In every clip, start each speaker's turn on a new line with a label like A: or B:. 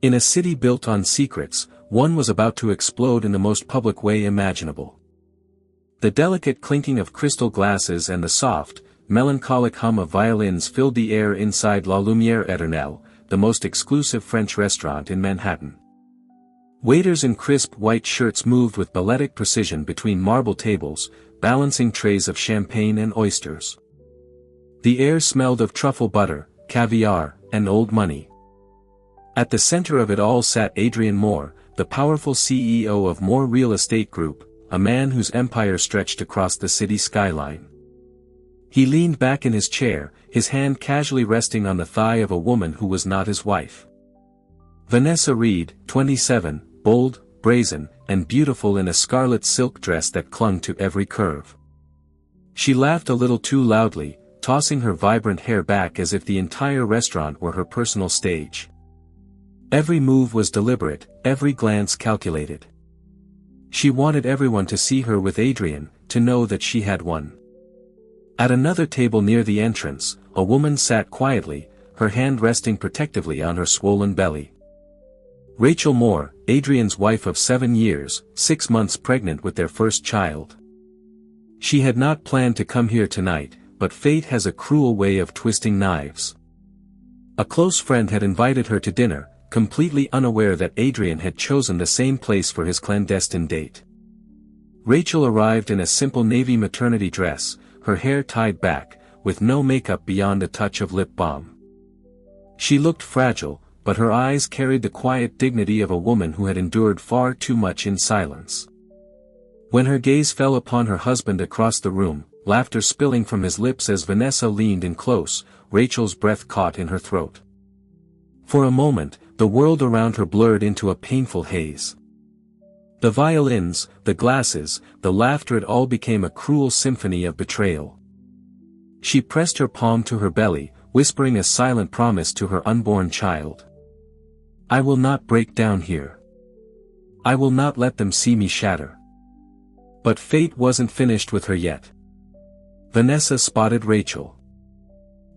A: In a city built on secrets, one was about to explode in the most public way imaginable. The delicate clinking of crystal glasses and the soft, melancholic hum of violins filled the air inside La Lumière Éternelle, the most exclusive French restaurant in Manhattan. Waiters in crisp white shirts moved with balletic precision between marble tables, balancing trays of champagne and oysters. The air smelled of truffle butter, caviar, and old money. At the center of it all sat Adrian Moore, the powerful CEO of Moore Real Estate Group, a man whose empire stretched across the city skyline. He leaned back in his chair, his hand casually resting on the thigh of a woman who was not his wife. Vanessa Reed, 27, bold, brazen, and beautiful in a scarlet silk dress that clung to every curve. She laughed a little too loudly, tossing her vibrant hair back as if the entire restaurant were her personal stage. Every move was deliberate, every glance calculated. She wanted everyone to see her with Adrian, to know that she had won. At another table near the entrance, a woman sat quietly, her hand resting protectively on her swollen belly. Rachel Moore, Adrian's wife of 7 years, 6 months pregnant with their first child. She had not planned to come here tonight, but fate has a cruel way of twisting knives. A close friend had invited her to dinner, completely unaware that Adrian had chosen the same place for his clandestine date. Rachel arrived in a simple navy maternity dress, her hair tied back, with no makeup beyond a touch of lip balm. She looked fragile, but her eyes carried the quiet dignity of a woman who had endured far too much in silence. When her gaze fell upon her husband across the room, laughter spilling from his lips as Vanessa leaned in close, Rachel's breath caught in her throat. For a moment, the world around her blurred into a painful haze. The violins, the glasses, the laughter, it all became a cruel symphony of betrayal. She pressed her palm to her belly, whispering a silent promise to her unborn child. I will not break down here. I will not let them see me shatter. But fate wasn't finished with her yet. Vanessa spotted Rachel.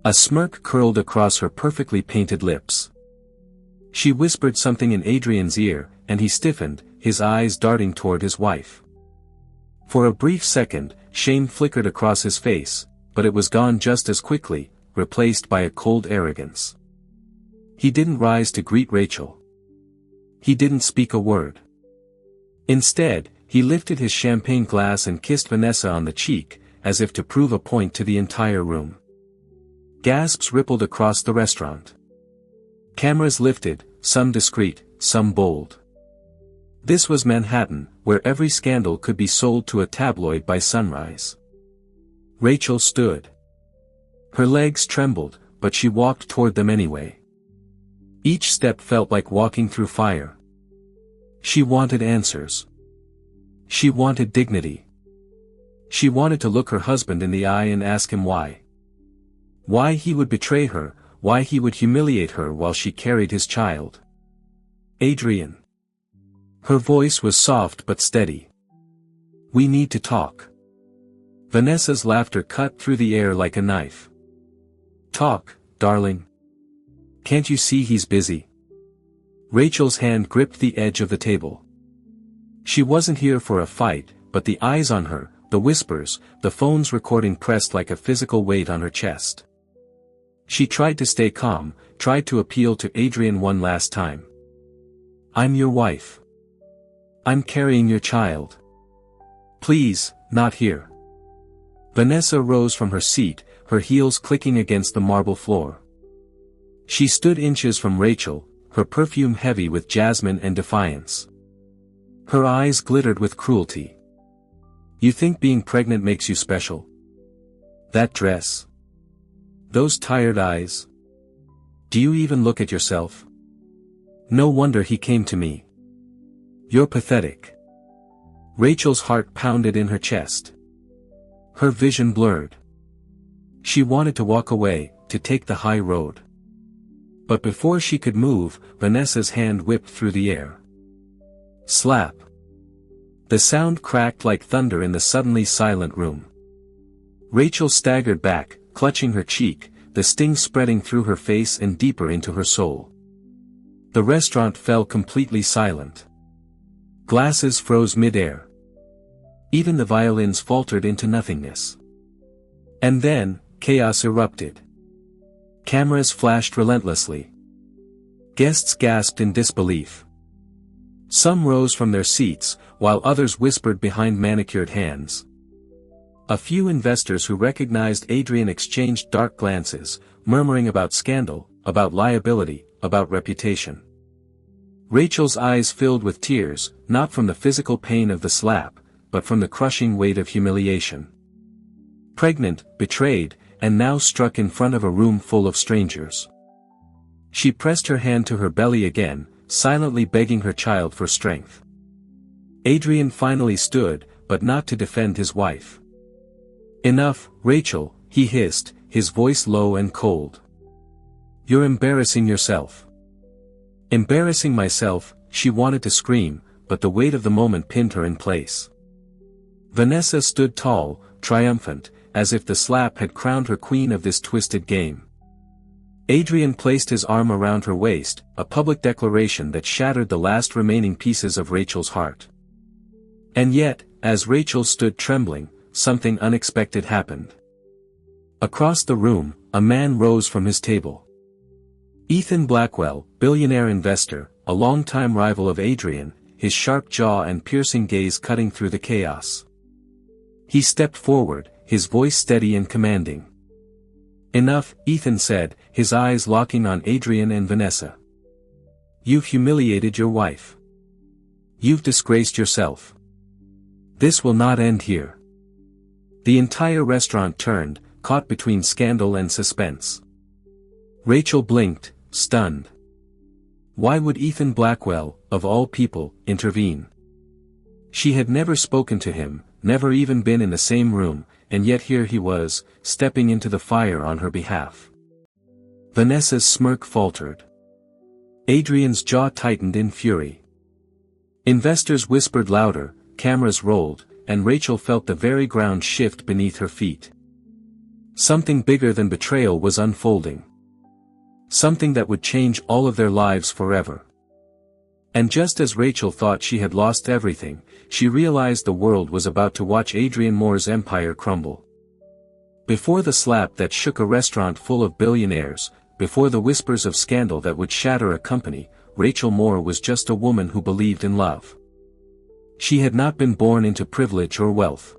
A: A smirk curled across her perfectly painted lips. She whispered something in Adrian's ear, and he stiffened, his eyes darting toward his wife. For a brief second, shame flickered across his face, but it was gone just as quickly, replaced by a cold arrogance. He didn't rise to greet Rachel. He didn't speak a word. Instead, he lifted his champagne glass and kissed Vanessa on the cheek, as if to prove a point to the entire room. Gasps rippled across the restaurant. Cameras lifted, some discreet, some bold. This was Manhattan, where every scandal could be sold to a tabloid by sunrise. Rachel stood. Her legs trembled, but she walked toward them anyway. Each step felt like walking through fire. She wanted answers. She wanted dignity. She wanted to look her husband in the eye and ask him why. Why he would betray her, why he would humiliate her while she carried his child. Adrian. Her voice was soft but steady. We need to talk. Vanessa's laughter cut through the air like a knife. Talk, darling. Can't you see he's busy? Rachel's hand gripped the edge of the table. She wasn't here for a fight, but the eyes on her, the whispers, the phone's recording pressed like a physical weight on her chest. She tried to stay calm, tried to appeal to Adrian one last time. I'm your wife. I'm carrying your child. Please, not here. Vanessa rose from her seat, her heels clicking against the marble floor. She stood inches from Rachel, her perfume heavy with jasmine and defiance. Her eyes glittered with cruelty. You think being pregnant makes you special? That dress. Those tired eyes. Do you even look at yourself? No wonder he came to me. You're pathetic. Rachel's heart pounded in her chest. Her vision blurred. She wanted to walk away, to take the high road. But before she could move, Vanessa's hand whipped through the air. Slap. The sound cracked like thunder in the suddenly silent room. Rachel staggered back, clutching her cheek, the sting spreading through her face and deeper into her soul. The restaurant fell completely silent. Glasses froze mid-air. Even the violins faltered into nothingness. And then, chaos erupted. Cameras flashed relentlessly. Guests gasped in disbelief. Some rose from their seats, while others whispered behind manicured hands. A few investors who recognized Adrian exchanged dark glances, murmuring about scandal, about liability, about reputation. Rachel's eyes filled with tears, not from the physical pain of the slap, but from the crushing weight of humiliation. Pregnant, betrayed, and now struck in front of a room full of strangers. She pressed her hand to her belly again, silently begging her child for strength. Adrian finally stood, but not to defend his wife. "Enough, Rachel," he hissed, his voice low and cold. "You're embarrassing yourself." "Embarrassing myself," she wanted to scream, but the weight of the moment pinned her in place. Vanessa stood tall, triumphant, as if the slap had crowned her queen of this twisted game. Adrian placed his arm around her waist, a public declaration that shattered the last remaining pieces of Rachel's heart. And yet, as Rachel stood trembling, something unexpected happened. Across the room, a man rose from his table. Ethan Blackwell, billionaire investor, a longtime rival of Adrian, his sharp jaw and piercing gaze cutting through the chaos. He stepped forward, his voice steady and commanding. "Enough," Ethan said, his eyes locking on Adrian and Vanessa. "You've humiliated your wife. You've disgraced yourself. This will not end here." The entire restaurant turned, caught between scandal and suspense. Rachel blinked, stunned. Why would Ethan Blackwell, of all people, intervene? She had never spoken to him, never even been in the same room, and yet here he was, stepping into the fire on her behalf. Vanessa's smirk faltered. Adrian's jaw tightened in fury. Investors whispered louder, cameras rolled, and Rachel felt the very ground shift beneath her feet. Something bigger than betrayal was unfolding. Something that would change all of their lives forever. And just as Rachel thought she had lost everything, she realized the world was about to watch Adrian Moore's empire crumble. Before the slap that shook a restaurant full of billionaires, before the whispers of scandal that would shatter a company, Rachel Moore was just a woman who believed in love. She had not been born into privilege or wealth.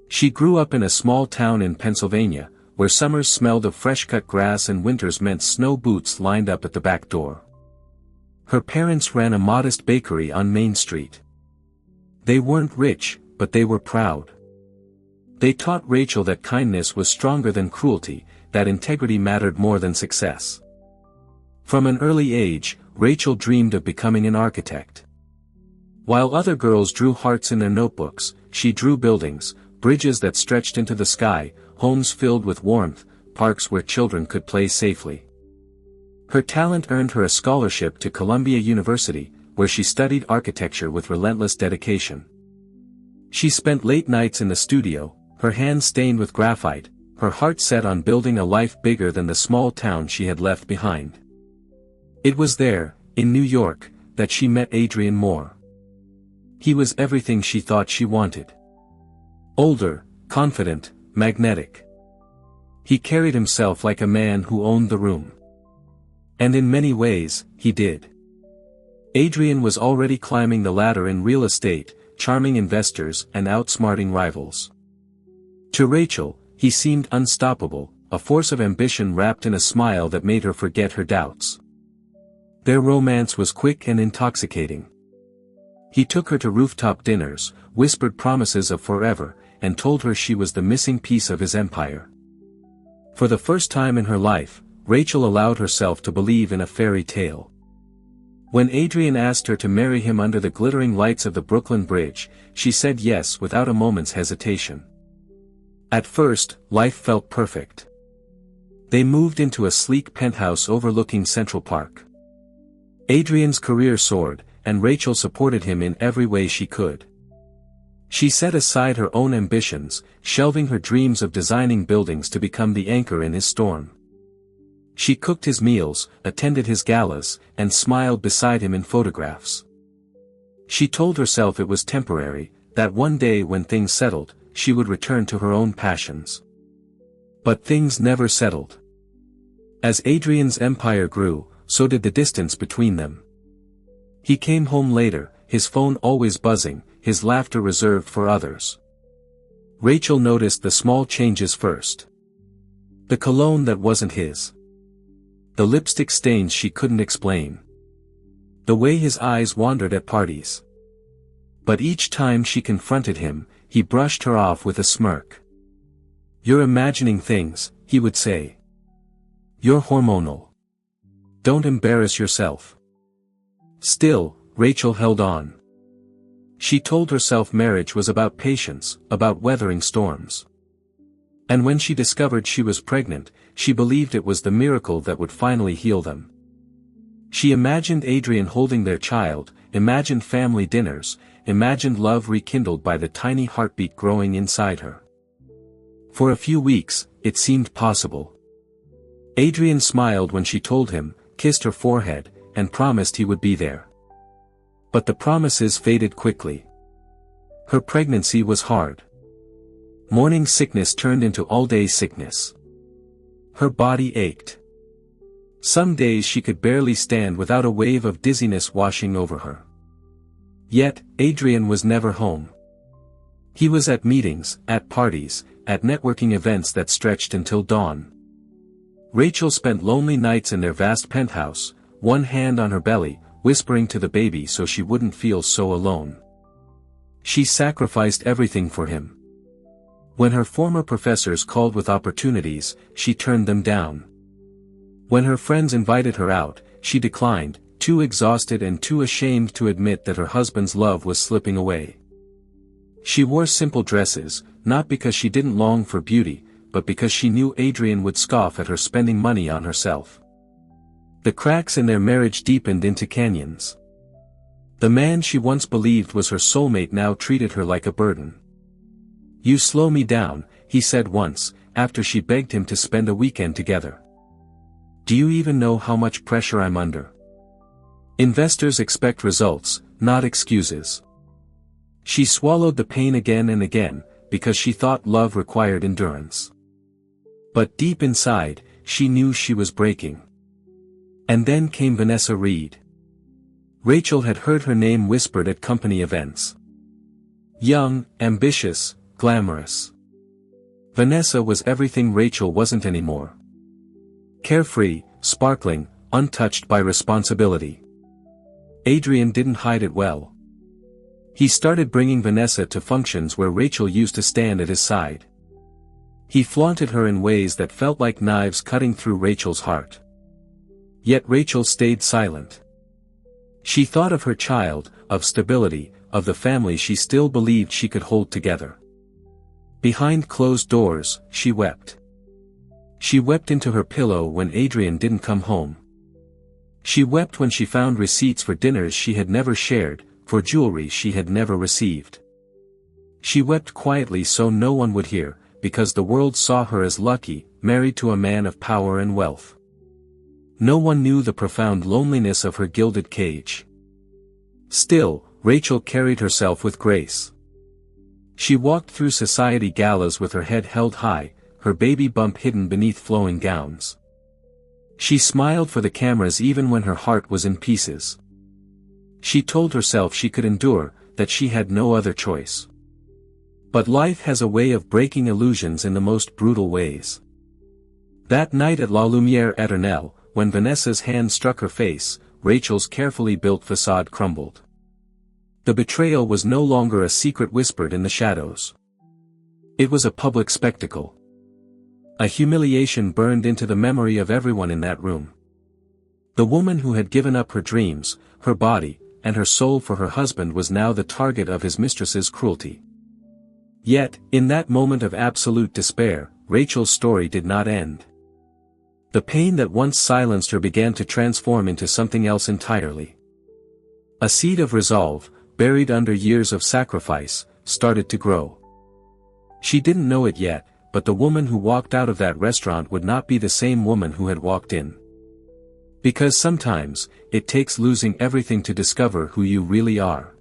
A: She grew up in a small town in Pennsylvania, where summers smelled of fresh-cut grass and winters meant snow boots lined up at the back door. Her parents ran a modest bakery on Main Street. They weren't rich, but they were proud. They taught Rachel that kindness was stronger than cruelty, that integrity mattered more than success. From an early age, Rachel dreamed of becoming an architect. While other girls drew hearts in their notebooks, she drew buildings, bridges that stretched into the sky, homes filled with warmth, parks where children could play safely. Her talent earned her a scholarship to Columbia University, where she studied architecture with relentless dedication. She spent late nights in the studio, her hands stained with graphite, her heart set on building a life bigger than the small town she had left behind. It was there, in New York, that she met Adrian Moore. He was everything she thought she wanted. Older, confident, magnetic. He carried himself like a man who owned the room. And in many ways, he did. Adrian was already climbing the ladder in real estate, charming investors and outsmarting rivals. To Rachel, he seemed unstoppable, a force of ambition wrapped in a smile that made her forget her doubts. Their romance was quick and intoxicating. He took her to rooftop dinners, whispered promises of forever, and told her she was the missing piece of his empire. For the first time in her life, Rachel allowed herself to believe in a fairy tale. When Adrian asked her to marry him under the glittering lights of the Brooklyn Bridge, she said yes without a moment's hesitation. At first, life felt perfect. They moved into a sleek penthouse overlooking Central Park. Adrian's career soared, and Rachel supported him in every way she could. She set aside her own ambitions, shelving her dreams of designing buildings to become the anchor in his storm. She cooked his meals, attended his galas, and smiled beside him in photographs. She told herself it was temporary, that one day when things settled, she would return to her own passions. But things never settled. As Adrian's empire grew, so did the distance between them. He came home later, his phone always buzzing, his laughter reserved for others. Rachel noticed the small changes first. The cologne that wasn't his. The lipstick stains she couldn't explain. The way his eyes wandered at parties. But each time she confronted him, he brushed her off with a smirk. "You're imagining things," he would say. "You're hormonal. Don't embarrass yourself." Still, Rachel held on. She told herself marriage was about patience, about weathering storms. And when she discovered she was pregnant, she believed it was the miracle that would finally heal them. She imagined Adrian holding their child, imagined family dinners, imagined love rekindled by the tiny heartbeat growing inside her. For a few weeks, it seemed possible. Adrian smiled when she told him, kissed her forehead, and promised he would be there. But the promises faded quickly. Her pregnancy was hard. Morning sickness turned into all-day sickness. Her body ached. Some days she could barely stand without a wave of dizziness washing over her. Yet, Adrian was never home. He was at meetings, at parties, at networking events that stretched until dawn. Rachel spent lonely nights in their vast penthouse, one hand on her belly, whispering to the baby so she wouldn't feel so alone. She sacrificed everything for him. When her former professors called with opportunities, she turned them down. When her friends invited her out, she declined, too exhausted and too ashamed to admit that her husband's love was slipping away. She wore simple dresses, not because she didn't long for beauty, but because she knew Adrian would scoff at her spending money on herself. The cracks in their marriage deepened into canyons. The man she once believed was her soulmate now treated her like a burden. "You slow me down," he said once, after she begged him to spend a weekend together. "Do you even know how much pressure I'm under?" Investors expect results, not excuses. She swallowed the pain again and again, because she thought love required endurance. But deep inside, she knew she was breaking. And then came Vanessa Reed. Rachel had heard her name whispered at company events. Young, ambitious, glamorous. Vanessa was everything Rachel wasn't anymore. Carefree, sparkling, untouched by responsibility. Adrian didn't hide it well. He started bringing Vanessa to functions where Rachel used to stand at his side. He flaunted her in ways that felt like knives cutting through Rachel's heart. Yet Rachel stayed silent. She thought of her child, of stability, of the family she still believed she could hold together. Behind closed doors, she wept. She wept into her pillow when Adrian didn't come home. She wept when she found receipts for dinners she had never shared, for jewelry she had never received. She wept quietly so no one would hear, because the world saw her as lucky, married to a man of power and wealth. No one knew the profound loneliness of her gilded cage. Still, Rachel carried herself with grace. She walked through society galas with her head held high, her baby bump hidden beneath flowing gowns. She smiled for the cameras even when her heart was in pieces. She told herself she could endure, that she had no other choice. But life has a way of breaking illusions in the most brutal ways. That night at La Lumière Éternelle, when Vanessa's hand struck her face, Rachel's carefully built facade crumbled. The betrayal was no longer a secret whispered in the shadows. It was a public spectacle. A humiliation burned into the memory of everyone in that room. The woman who had given up her dreams, her body, and her soul for her husband was now the target of his mistress's cruelty. Yet, in that moment of absolute despair, Rachel's story did not end. The pain that once silenced her began to transform into something else entirely. A seed of resolve, buried under years of sacrifice, started to grow. She didn't know it yet, but the woman who walked out of that restaurant would not be the same woman who had walked in. Because sometimes, it takes losing everything to discover who you really are.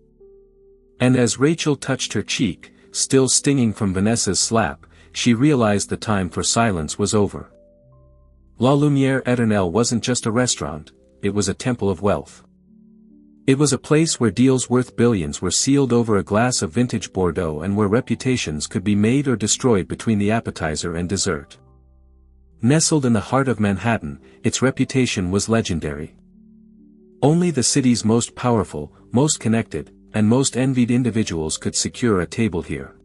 A: And as Rachel touched her cheek, still stinging from Vanessa's slap, she realized the time for silence was over. La Lumière Éternelle wasn't just a restaurant, it was a temple of wealth. It was a place where deals worth billions were sealed over a glass of vintage Bordeaux and where reputations could be made or destroyed between the appetizer and dessert. Nestled in the heart of Manhattan, its reputation was legendary. Only the city's most powerful, most connected, and most envied individuals could secure a table here.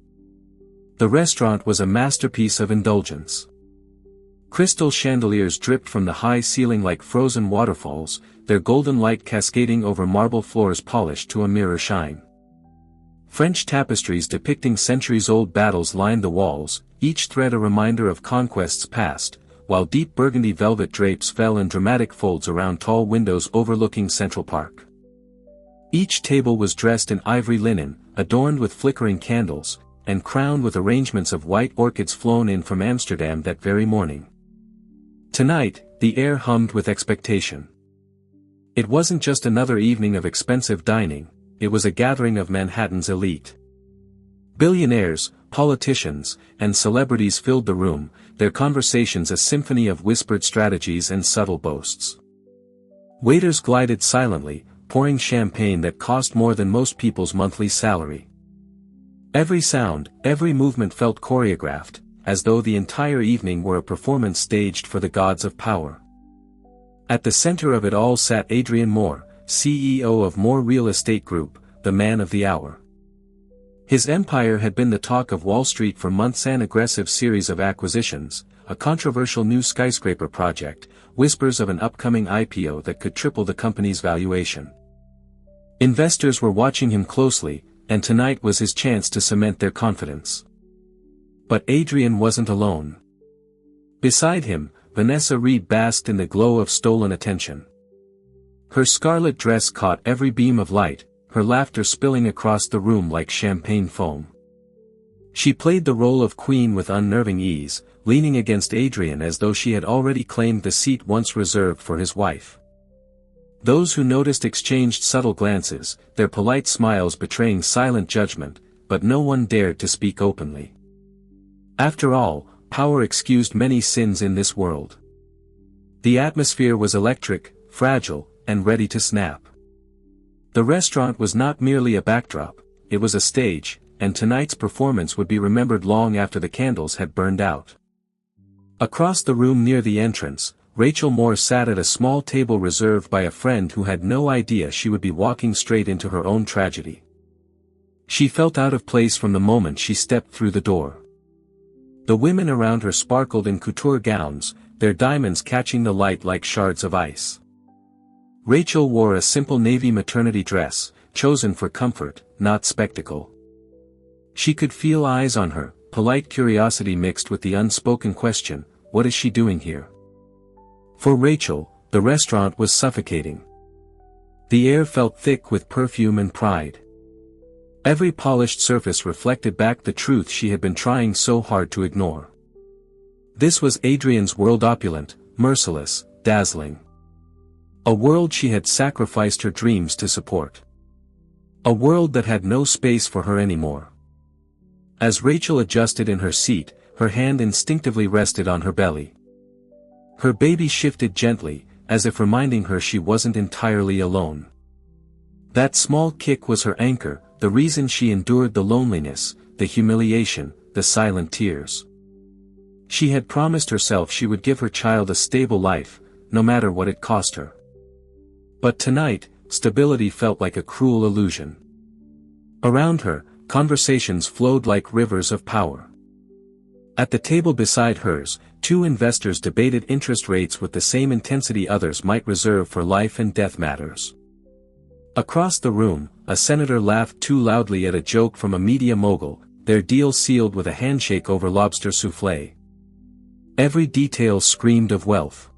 A: The restaurant was a masterpiece of indulgence. Crystal chandeliers dripped from the high ceiling like frozen waterfalls, their golden light cascading over marble floors polished to a mirror shine. French tapestries depicting centuries-old battles lined the walls, each thread a reminder of conquests past, while deep burgundy velvet drapes fell in dramatic folds around tall windows overlooking Central Park. Each table was dressed in ivory linen, adorned with flickering candles, and crowned with arrangements of white orchids flown in from Amsterdam that very morning. Tonight, the air hummed with expectation. It wasn't just another evening of expensive dining, it was a gathering of Manhattan's elite. Billionaires, politicians, and celebrities filled the room, their conversations a symphony of whispered strategies and subtle boasts. Waiters glided silently, pouring champagne that cost more than most people's monthly salary. Every sound, every movement felt choreographed, as though the entire evening were a performance staged for the gods of power. At the center of it all sat Adrian Moore, CEO of Moore Real Estate Group, the man of the hour. His empire had been the talk of Wall Street for months, an aggressive series of acquisitions, a controversial new skyscraper project, whispers of an upcoming IPO that could triple the company's valuation. Investors were watching him closely, and tonight was his chance to cement their confidence. But Adrian wasn't alone. Beside him, Vanessa Reed basked in the glow of stolen attention. Her scarlet dress caught every beam of light, her laughter spilling across the room like champagne foam. She played the role of queen with unnerving ease, leaning against Adrian as though she had already claimed the seat once reserved for his wife. Those who noticed exchanged subtle glances, their polite smiles betraying silent judgment, but no one dared to speak openly. After all, power excused many sins in this world. The atmosphere was electric, fragile, and ready to snap. The restaurant was not merely a backdrop, it was a stage, and tonight's performance would be remembered long after the candles had burned out. Across the room near the entrance, Rachel Moore sat at a small table reserved by a friend who had no idea she would be walking straight into her own tragedy. She felt out of place from the moment she stepped through the door. The women around her sparkled in couture gowns, their diamonds catching the light like shards of ice. Rachel wore a simple navy maternity dress, chosen for comfort, not spectacle. She could feel eyes on her, polite curiosity mixed with the unspoken question, what is she doing here? For Rachel, the restaurant was suffocating. The air felt thick with perfume and pride. Every polished surface reflected back the truth she had been trying so hard to ignore. This was Adrian's world, opulent, merciless, dazzling. A world she had sacrificed her dreams to support. A world that had no space for her anymore. As Rachel adjusted in her seat, her hand instinctively rested on her belly. Her baby shifted gently, as if reminding her she wasn't entirely alone. That small kick was her anchor, the reason she endured the loneliness, the humiliation, the silent tears. She had promised herself she would give her child a stable life, no matter what it cost her. But tonight, stability felt like a cruel illusion. Around her, conversations flowed like rivers of power. At the table beside hers, two investors debated interest rates with the same intensity others might reserve for life and death matters. Across the room, a senator laughed too loudly at a joke from a media mogul, their deal sealed with a handshake over lobster soufflé. Every detail screamed of wealth.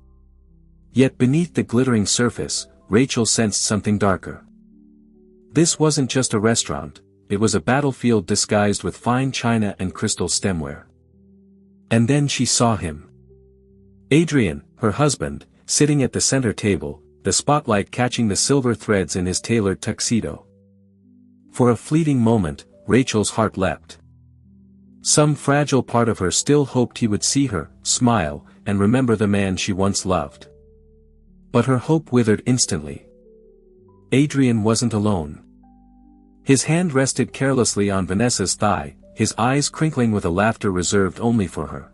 A: Yet beneath the glittering surface, Rachel sensed something darker. This wasn't just a restaurant, it was a battlefield disguised with fine china and crystal stemware. And then she saw him. Adrian, her husband, sitting at the center table, the spotlight catching the silver threads in his tailored tuxedo. For a fleeting moment, Rachel's heart leapt. Some fragile part of her still hoped he would see her, smile, and remember the man she once loved. But her hope withered instantly. Adrian wasn't alone. His hand rested carelessly on Vanessa's thigh, his eyes crinkling with a laughter reserved only for her.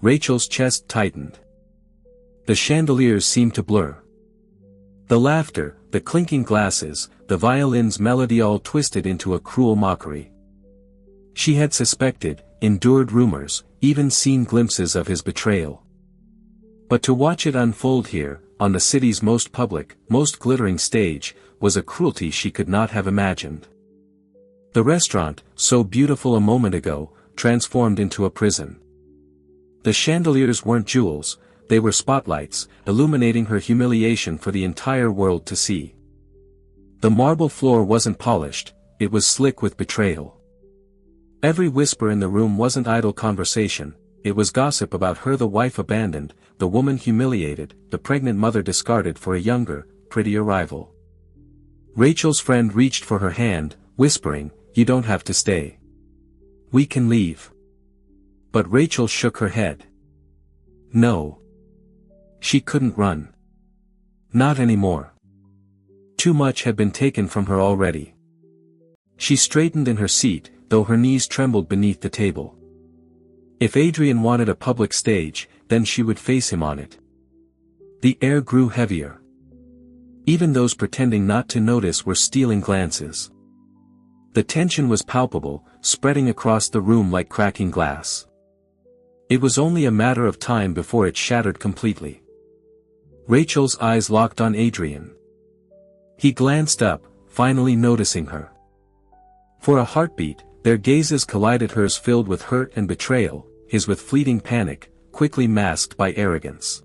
A: Rachel's chest tightened. The chandeliers seemed to blur. The laughter, the clinking glasses, the violin's melody all twisted into a cruel mockery. She had suspected, endured rumors, even seen glimpses of his betrayal. But to watch it unfold here, on the city's most public, most glittering stage, was a cruelty she could not have imagined. The restaurant, so beautiful a moment ago, transformed into a prison. The chandeliers weren't jewels, they were spotlights, illuminating her humiliation for the entire world to see. The marble floor wasn't polished, it was slick with betrayal. Every whisper in the room wasn't idle conversation, it was gossip about her, the wife abandoned, the woman humiliated, the pregnant mother discarded for a younger, prettier rival. Rachel's friend reached for her hand, whispering, "You don't have to stay. We can leave." But Rachel shook her head. No. She couldn't run. Not anymore. Too much had been taken from her already. She straightened in her seat, though her knees trembled beneath the table. If Adrian wanted a public stage, then she would face him on it. The air grew heavier. Even those pretending not to notice were stealing glances. The tension was palpable, spreading across the room like cracking glass. It was only a matter of time before it shattered completely. Rachel's eyes locked on Adrian. He glanced up, finally noticing her. For a heartbeat, their gazes collided, hers filled with hurt and betrayal, his with fleeting panic, quickly masked by arrogance.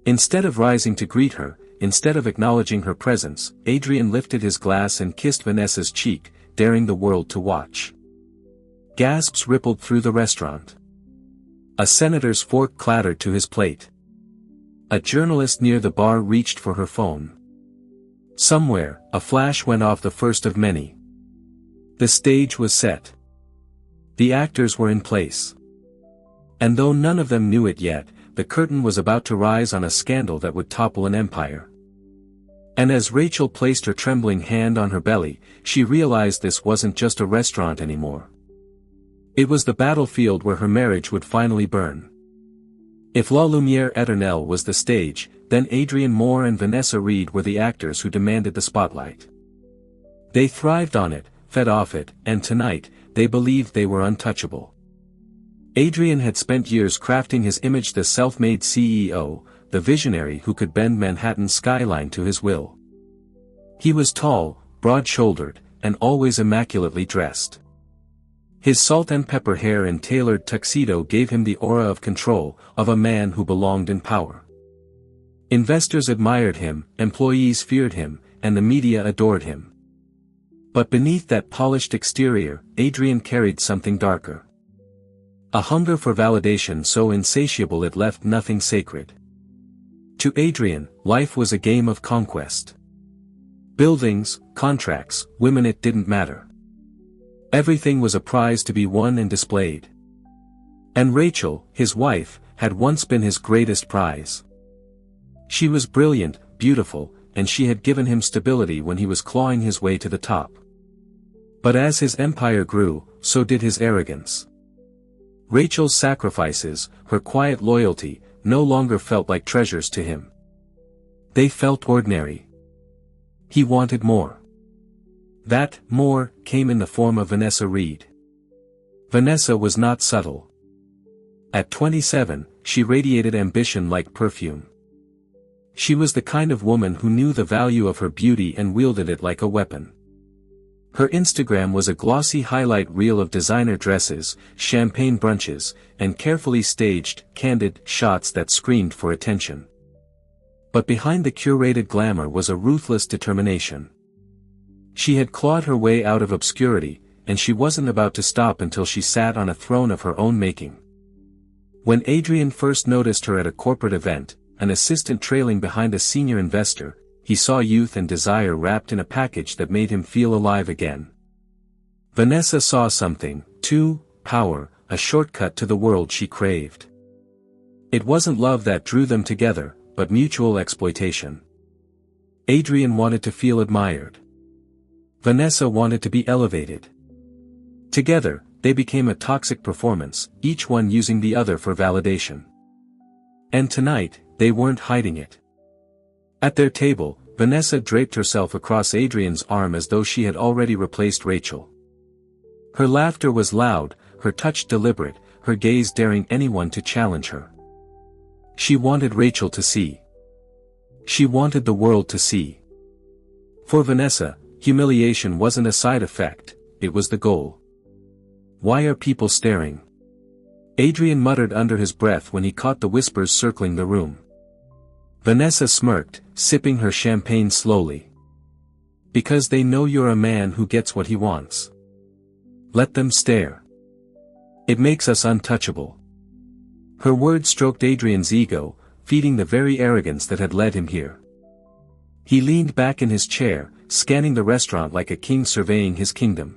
A: Instead of rising to greet her, instead of acknowledging her presence, Adrian lifted his glass and kissed Vanessa's cheek, daring the world to watch. Gasps rippled through the restaurant. A senator's fork clattered to his plate. A journalist near the bar reached for her phone. Somewhere, a flash went off, the first of many. The stage was set. The actors were in place. And though none of them knew it yet, the curtain was about to rise on a scandal that would topple an empire. And as Rachel placed her trembling hand on her belly, she realized this wasn't just a restaurant anymore. It was the battlefield where her marriage would finally burn. If La Lumière Éternelle was the stage, then Adrian Moore and Vanessa Reed were the actors who demanded the spotlight. They thrived on it, fed off it, and tonight, they believed they were untouchable. Adrian had spent years crafting his image, the self-made CEO, the visionary who could bend Manhattan's skyline to his will. He was tall, broad-shouldered, and always immaculately dressed. His salt and pepper hair and tailored tuxedo gave him the aura of control, of a man who belonged in power. Investors admired him, employees feared him, and the media adored him. But beneath that polished exterior, Adrian carried something darker. A hunger for validation so insatiable it left nothing sacred. To Adrian, life was a game of conquest. Buildings, contracts, women, it didn't matter. Everything was a prize to be won and displayed. And Rachel, his wife, had once been his greatest prize. She was brilliant, beautiful, and she had given him stability when he was clawing his way to the top. But as his empire grew, so did his arrogance. Rachel's sacrifices, her quiet loyalty, no longer felt like treasures to him. They felt ordinary. He wanted more. That more came in the form of Vanessa Reed. Vanessa was not subtle. At 27, she radiated ambition like perfume. She was the kind of woman who knew the value of her beauty and wielded it like a weapon. Her Instagram was a glossy highlight reel of designer dresses, champagne brunches, and carefully staged, candid shots that screamed for attention. But behind the curated glamour was a ruthless determination. She had clawed her way out of obscurity, and she wasn't about to stop until she sat on a throne of her own making. When Adrian first noticed her at a corporate event, an assistant trailing behind a senior investor, he saw youth and desire wrapped in a package that made him feel alive again. Vanessa saw something, too: power, a shortcut to the world she craved. It wasn't love that drew them together, but mutual exploitation. Adrian wanted to feel admired. Vanessa wanted to be elevated. Together, they became a toxic performance, each one using the other for validation. And tonight, they weren't hiding it. At their table, Vanessa draped herself across Adrian's arm as though she had already replaced Rachel. Her laughter was loud, her touch deliberate, her gaze daring anyone to challenge her. She wanted Rachel to see. She wanted the world to see. For Vanessa, humiliation wasn't a side effect, it was the goal. "Why are people staring?" Adrian muttered under his breath when he caught the whispers circling the room. Vanessa smirked, sipping her champagne slowly. "Because they know you're a man who gets what he wants. Let them stare. It makes us untouchable." Her words stroked Adrian's ego, feeding the very arrogance that had led him here. He leaned back in his chair, scanning the restaurant like a king surveying his kingdom.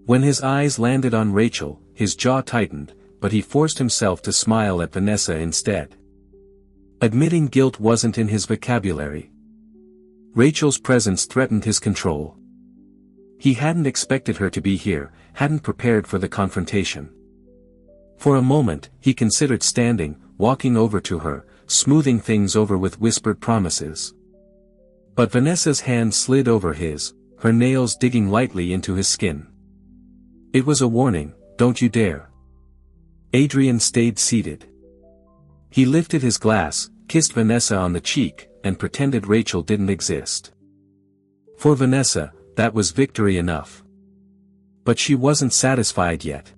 A: When his eyes landed on Rachel, his jaw tightened, but he forced himself to smile at Vanessa instead. Admitting guilt wasn't in his vocabulary. Rachel's presence threatened his control. He hadn't expected her to be here, hadn't prepared for the confrontation. For a moment, he considered standing, walking over to her, smoothing things over with whispered promises. But Vanessa's hand slid over his, her nails digging lightly into his skin. It was a warning, "Don't you dare." Adrian stayed seated. He lifted his glass, kissed Vanessa on the cheek, and pretended Rachel didn't exist. For Vanessa, that was victory enough. But she wasn't satisfied yet.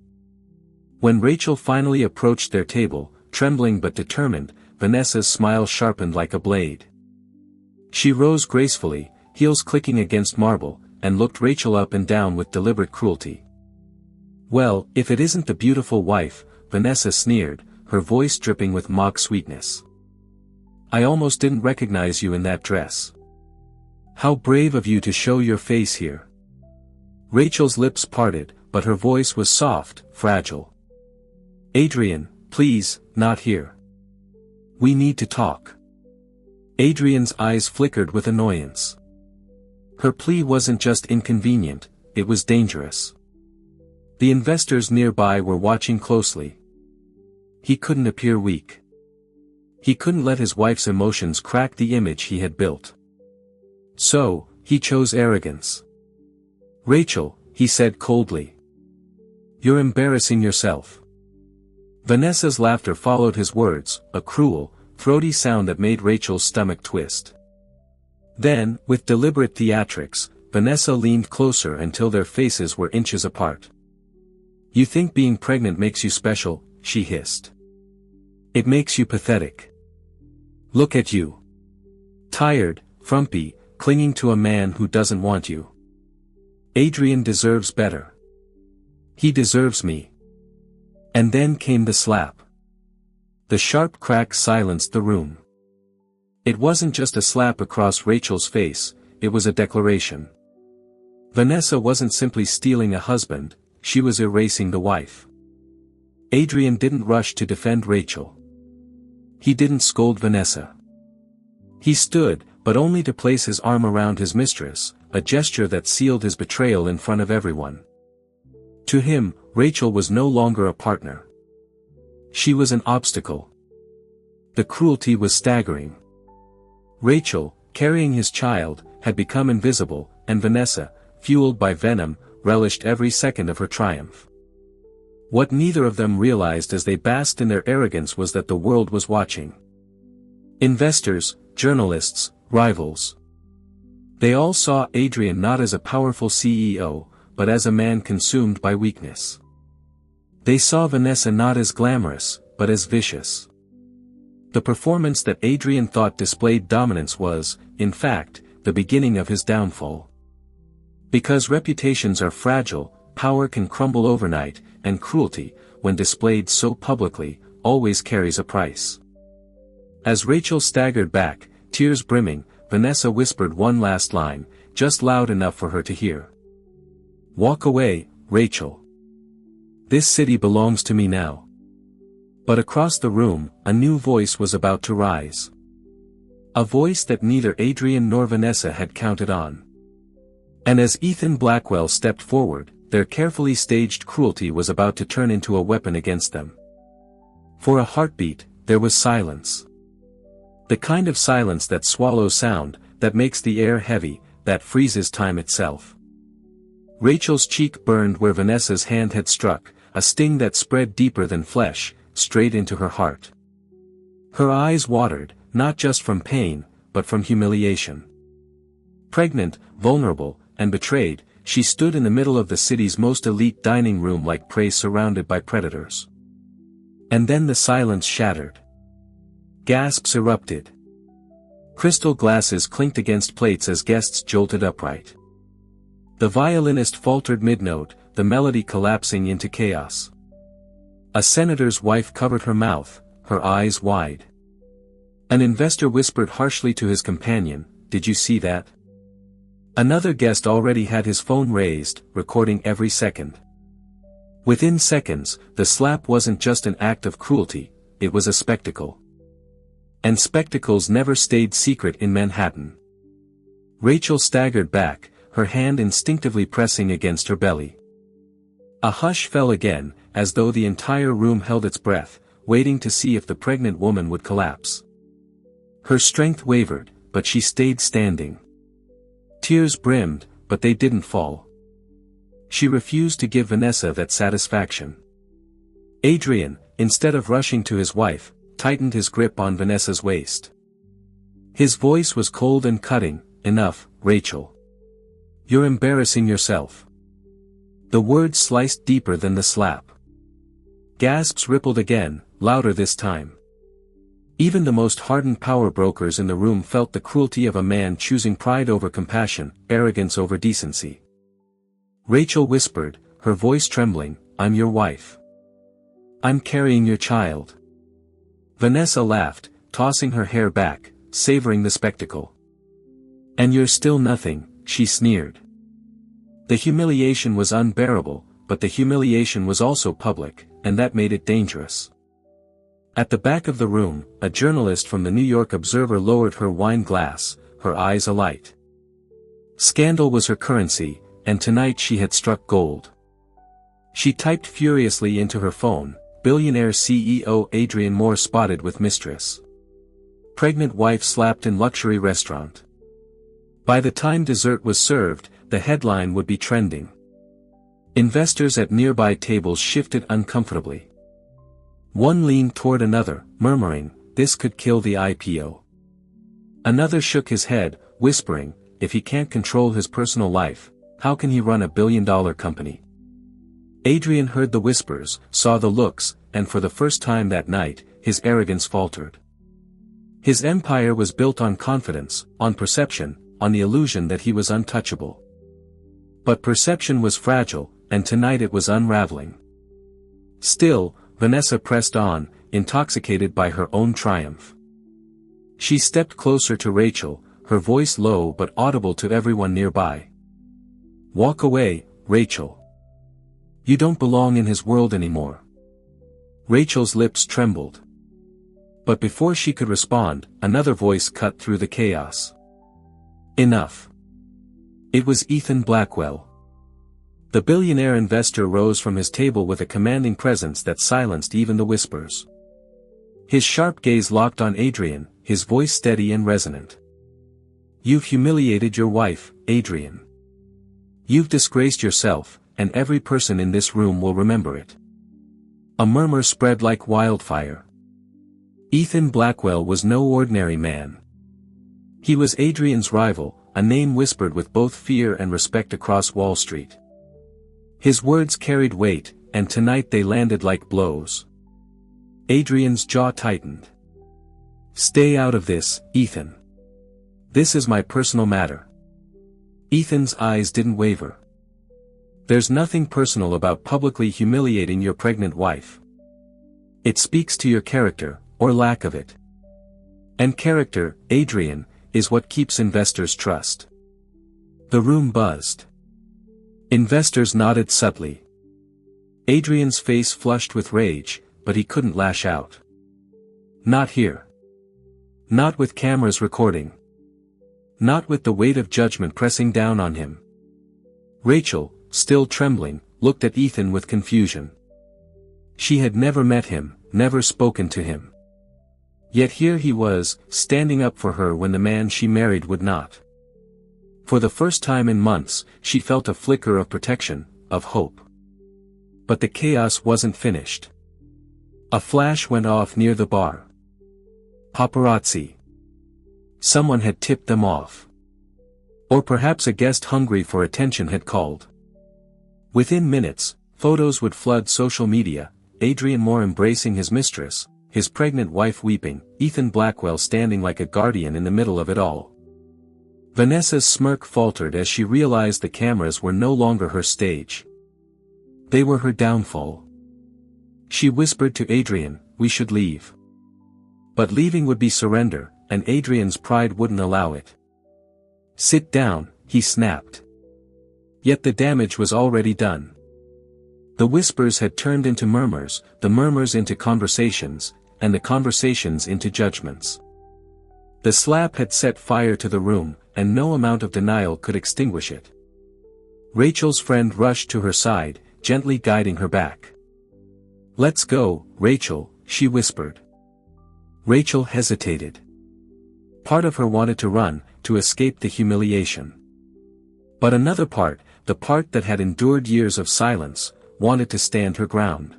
A: When Rachel finally approached their table, trembling but determined, Vanessa's smile sharpened like a blade. She rose gracefully, heels clicking against marble, and looked Rachel up and down with deliberate cruelty. "Well, if it isn't the beautiful wife," Vanessa sneered, her voice dripping with mock sweetness. "I almost didn't recognize you in that dress. How brave of you to show your face here." Rachel's lips parted, but her voice was soft, fragile. "Adrian, please, not here. We need to talk." Adrian's eyes flickered with annoyance. Her plea wasn't just inconvenient, it was dangerous. The investors nearby were watching closely. He couldn't appear weak. He couldn't let his wife's emotions crack the image he had built. So, he chose arrogance. "Rachel," he said coldly. "You're embarrassing yourself." Vanessa's laughter followed his words, a cruel, throaty sound that made Rachel's stomach twist. Then, with deliberate theatrics, Vanessa leaned closer until their faces were inches apart. "You think being pregnant makes you special," she hissed. "It makes you pathetic. Look at you. Tired, frumpy, clinging to a man who doesn't want you. Adrian deserves better. He deserves me." And then came the slap. The sharp crack silenced the room. It wasn't just a slap across Rachel's face, it was a declaration. Vanessa wasn't simply stealing a husband, she was erasing the wife. Adrian didn't rush to defend Rachel. He didn't scold Vanessa. He stood, but only to place his arm around his mistress, a gesture that sealed his betrayal in front of everyone. To him, Rachel was no longer a partner. She was an obstacle. The cruelty was staggering. Rachel, carrying his child, had become invisible, and Vanessa, fueled by venom, relished every second of her triumph. What neither of them realized as they basked in their arrogance was that the world was watching. Investors, journalists, rivals. They all saw Adrian not as a powerful CEO, but as a man consumed by weakness. They saw Vanessa not as glamorous, but as vicious. The performance that Adrian thought displayed dominance was, in fact, the beginning of his downfall. Because reputations are fragile, power can crumble overnight, and cruelty, when displayed so publicly, always carries a price. As Rachel staggered back, tears brimming, Vanessa whispered one last line, just loud enough for her to hear. "Walk away, Rachel. This city belongs to me now." But across the room, a new voice was about to rise. A voice that neither Adrian nor Vanessa had counted on. And as Ethan Blackwell stepped forward, their carefully staged cruelty was about to turn into a weapon against them. For a heartbeat, there was silence. The kind of silence that swallows sound, that makes the air heavy, that freezes time itself. Rachel's cheek burned where Vanessa's hand had struck, a sting that spread deeper than flesh, straight into her heart. Her eyes watered, not just from pain, but from humiliation. Pregnant, vulnerable, and betrayed, she stood in the middle of the city's most elite dining room like prey surrounded by predators. And then the silence shattered. Gasps erupted. Crystal glasses clinked against plates as guests jolted upright. The violinist faltered mid-note, the melody collapsing into chaos. A senator's wife covered her mouth, her eyes wide. An investor whispered harshly to his companion, "Did you see that?" Another guest already had his phone raised, recording every second. Within seconds, the slap wasn't just an act of cruelty, it was a spectacle. And spectacles never stayed secret in Manhattan. Rachel staggered back, her hand instinctively pressing against her belly. A hush fell again, as though the entire room held its breath, waiting to see if the pregnant woman would collapse. Her strength wavered, but she stayed standing. Tears brimmed, but they didn't fall. She refused to give Vanessa that satisfaction. Adrian, instead of rushing to his wife, tightened his grip on Vanessa's waist. His voice was cold and cutting. "Enough, Rachel. You're embarrassing yourself." The words sliced deeper than the slap. Gasps rippled again, louder this time. Even the most hardened power brokers in the room felt the cruelty of a man choosing pride over compassion, arrogance over decency. Rachel whispered, her voice trembling, "I'm your wife. I'm carrying your child." Vanessa laughed, tossing her hair back, savoring the spectacle. "And you're still nothing," she sneered. The humiliation was unbearable, but the humiliation was also public, and that made it dangerous. At the back of the room, a journalist from the New York Observer lowered her wine glass, her eyes alight. Scandal was her currency, and tonight she had struck gold. She typed furiously into her phone, "Billionaire CEO Adrian Moore spotted with Mistress. Pregnant wife slapped in luxury restaurant." By the time dessert was served, the headline would be trending. Investors at nearby tables shifted uncomfortably. One leaned toward another, murmuring, "This could kill the IPO." Another shook his head, whispering, "If he can't control his personal life, how can he run a billion-dollar company?" Adrian heard the whispers, saw the looks, and for the first time that night, his arrogance faltered. His empire was built on confidence, on perception, on the illusion that he was untouchable. But perception was fragile, and tonight it was unraveling. Still, Vanessa pressed on, intoxicated by her own triumph. She stepped closer to Rachel, her voice low but audible to everyone nearby. "Walk away, Rachel. You don't belong in his world anymore." Rachel's lips trembled. But before she could respond, another voice cut through the chaos. "Enough." It was Ethan Blackwell. The billionaire investor rose from his table with a commanding presence that silenced even the whispers. His sharp gaze locked on Adrian, his voice steady and resonant. "You've humiliated your wife, Adrian. You've disgraced yourself, and every person in this room will remember it." A murmur spread like wildfire. Ethan Blackwell was no ordinary man. He was Adrian's rival, a name whispered with both fear and respect across Wall Street. His words carried weight, and tonight they landed like blows. Adrian's jaw tightened. "Stay out of this, Ethan. This is my personal matter." Ethan's eyes didn't waver. "There's nothing personal about publicly humiliating your pregnant wife. It speaks to your character, or lack of it. And character, Adrian, is what keeps investors' trust. The room buzzed. Investors nodded subtly. Adrian's face flushed with rage, but he couldn't lash out. Not here. Not with cameras recording. Not with the weight of judgment pressing down on him. Rachel, still trembling, looked at Ethan with confusion. She had never met him, never spoken to him. Yet here he was, standing up for her when the man she married would not. For the first time in months, she felt a flicker of protection, of hope. But the chaos wasn't finished. A flash went off near the bar. Paparazzi. Someone had tipped them off. Or perhaps a guest hungry for attention had called. Within minutes, photos would flood social media, Adrian Moore embracing his mistress, his pregnant wife weeping, Ethan Blackwell standing like a guardian in the middle of it all. Vanessa's smirk faltered as she realized the cameras were no longer her stage. They were her downfall. She whispered to Adrian, "We should leave." But leaving would be surrender, and Adrian's pride wouldn't allow it. "Sit down," he snapped. Yet the damage was already done. The whispers had turned into murmurs, the murmurs into conversations, and the conversations into judgments. The slap had set fire to the room, and no amount of denial could extinguish it. Rachel's friend rushed to her side, gently guiding her back. "Let's go, Rachel," she whispered. Rachel hesitated. Part of her wanted to run, to escape the humiliation. But another part, the part that had endured years of silence, wanted to stand her ground.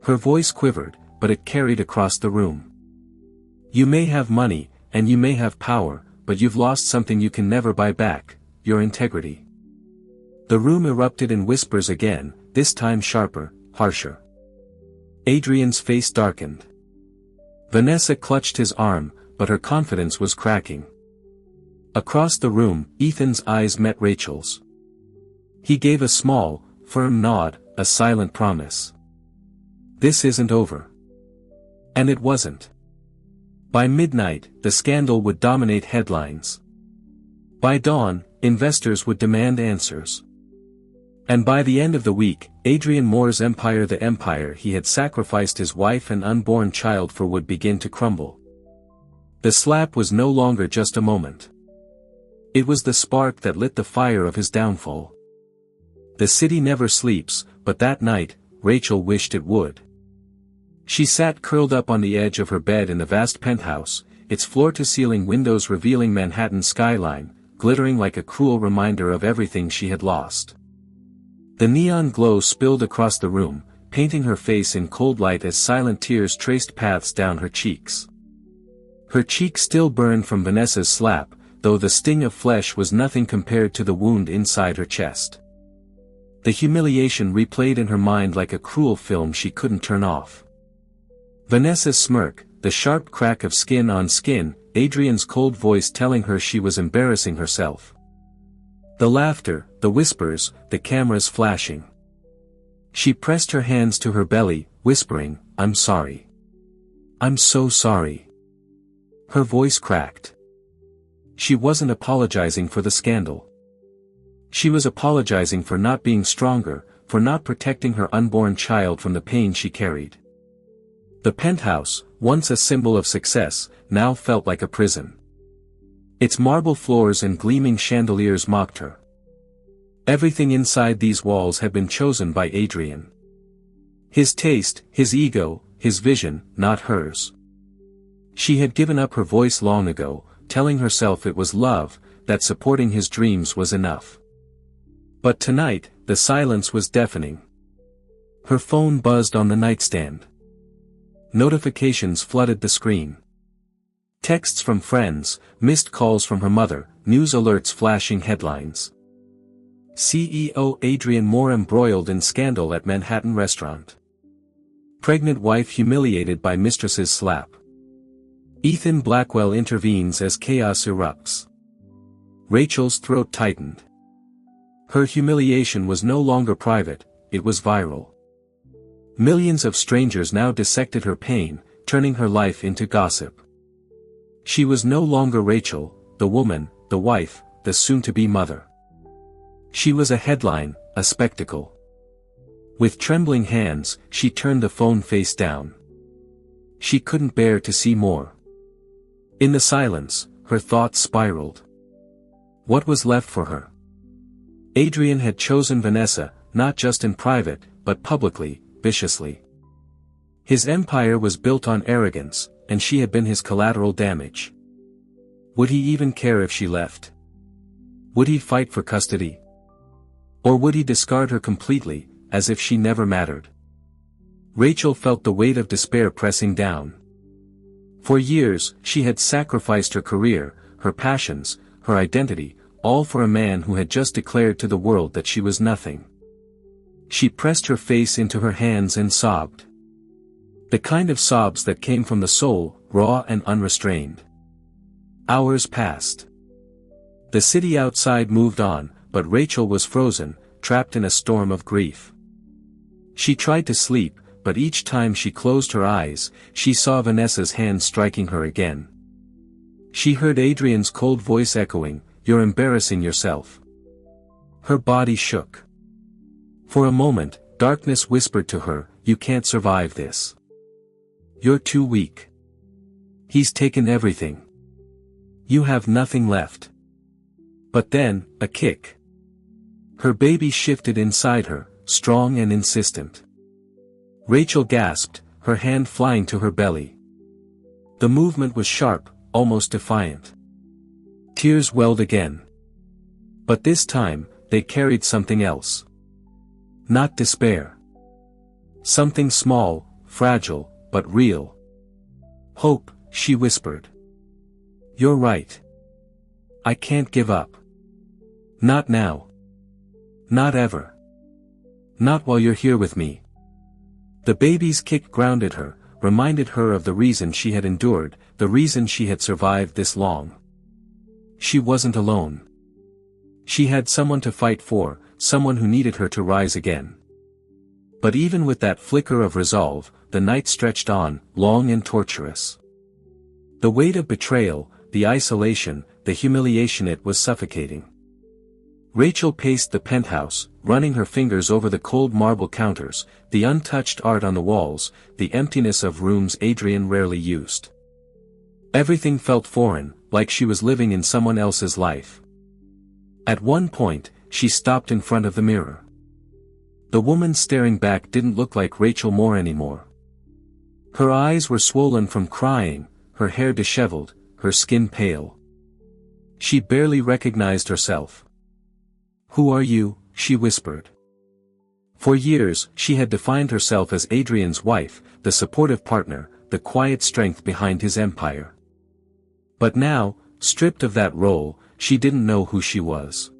A: Her voice quivered, but it carried across the room. "You may have money, and you may have power, but you've lost something you can never buy back, your integrity." The room erupted in whispers again, this time sharper, harsher. Adrian's face darkened. Vanessa clutched his arm, but her confidence was cracking. Across the room, Ethan's eyes met Rachel's. He gave a small, firm nod, a silent promise. This isn't over. And it wasn't. By midnight, the scandal would dominate headlines. By dawn, investors would demand answers. And by the end of the week, Adrian Moore's empire, the empire he had sacrificed his wife and unborn child for, would begin to crumble. The slap was no longer just a moment. It was the spark that lit the fire of his downfall. The city never sleeps, but that night, Rachel wished it would. She sat curled up on the edge of her bed in the vast penthouse, its floor-to-ceiling windows revealing Manhattan's skyline, glittering like a cruel reminder of everything she had lost. The neon glow spilled across the room, painting her face in cold light as silent tears traced paths down her cheeks. Her cheek still burned from Vanessa's slap, though the sting of flesh was nothing compared to the wound inside her chest. The humiliation replayed in her mind like a cruel film she couldn't turn off. Vanessa's smirk, the sharp crack of skin on skin, Adrian's cold voice telling her she was embarrassing herself. The laughter, the whispers, the cameras flashing. She pressed her hands to her belly, whispering, "I'm sorry. I'm so sorry." Her voice cracked. She wasn't apologizing for the scandal. She was apologizing for not being stronger, for not protecting her unborn child from the pain she carried. The penthouse, once a symbol of success, now felt like a prison. Its marble floors and gleaming chandeliers mocked her. Everything inside these walls had been chosen by Adrian. His taste, his ego, his vision, not hers. She had given up her voice long ago, telling herself it was love, that supporting his dreams was enough. But tonight, the silence was deafening. Her phone buzzed on the nightstand. Notifications flooded the screen. Texts from friends, missed calls from her mother, news alerts flashing headlines. CEO Adrian Moore embroiled in scandal at Manhattan restaurant. Pregnant wife humiliated by mistress's slap. Ethan Blackwell intervenes as chaos erupts. Rachel's throat tightened. Her humiliation was no longer private, it was viral. Millions of strangers now dissected her pain, turning her life into gossip. She was no longer Rachel, the woman, the wife, the soon-to-be mother. She was a headline, a spectacle. With trembling hands, she turned the phone face down. She couldn't bear to see more. In the silence, her thoughts spiraled. What was left for her? Adrian had chosen Vanessa, not just in private, but publicly, viciously. His empire was built on arrogance, and she had been his collateral damage. Would he even care if she left? Would he fight for custody? Or would he discard her completely, as if she never mattered? Rachel felt the weight of despair pressing down. For years, she had sacrificed her career, her passions, her identity, all for a man who had just declared to the world that she was nothing. She pressed her face into her hands and sobbed. The kind of sobs that came from the soul, raw and unrestrained. Hours passed. The city outside moved on, but Rachel was frozen, trapped in a storm of grief. She tried to sleep, but each time she closed her eyes, she saw Vanessa's hand striking her again. She heard Adrian's cold voice echoing, "You're embarrassing yourself." Her body shook. For a moment, darkness whispered to her, "You can't survive this. You're too weak. He's taken everything. You have nothing left." But then, a kick. Her baby shifted inside her, strong and insistent. Rachel gasped, her hand flying to her belly. The movement was sharp, almost defiant. Tears welled again. But this time, they carried something else. Not despair. Something small, fragile, but real. "Hope," she whispered. "You're right. I can't give up. Not now. Not ever. Not while you're here with me." The baby's kick grounded her, reminded her of the reason she had endured, the reason she had survived this long. She wasn't alone. She had someone to fight for, someone who needed her to rise again. But even with that flicker of resolve, the night stretched on, long and torturous. The weight of betrayal, the isolation, the humiliation, it was suffocating. Rachel paced the penthouse, running her fingers over the cold marble counters, the untouched art on the walls, the emptiness of rooms Adrian rarely used. Everything felt foreign, like she was living in someone else's life. At one point, she stopped in front of the mirror. The woman staring back didn't look like Rachel Moore anymore. Her eyes were swollen from crying, her hair disheveled, her skin pale. She barely recognized herself. "Who are you?" she whispered. For years, she had defined herself as Adrian's wife, the supportive partner, the quiet strength behind his empire. But now, stripped of that role, she didn't know who she was.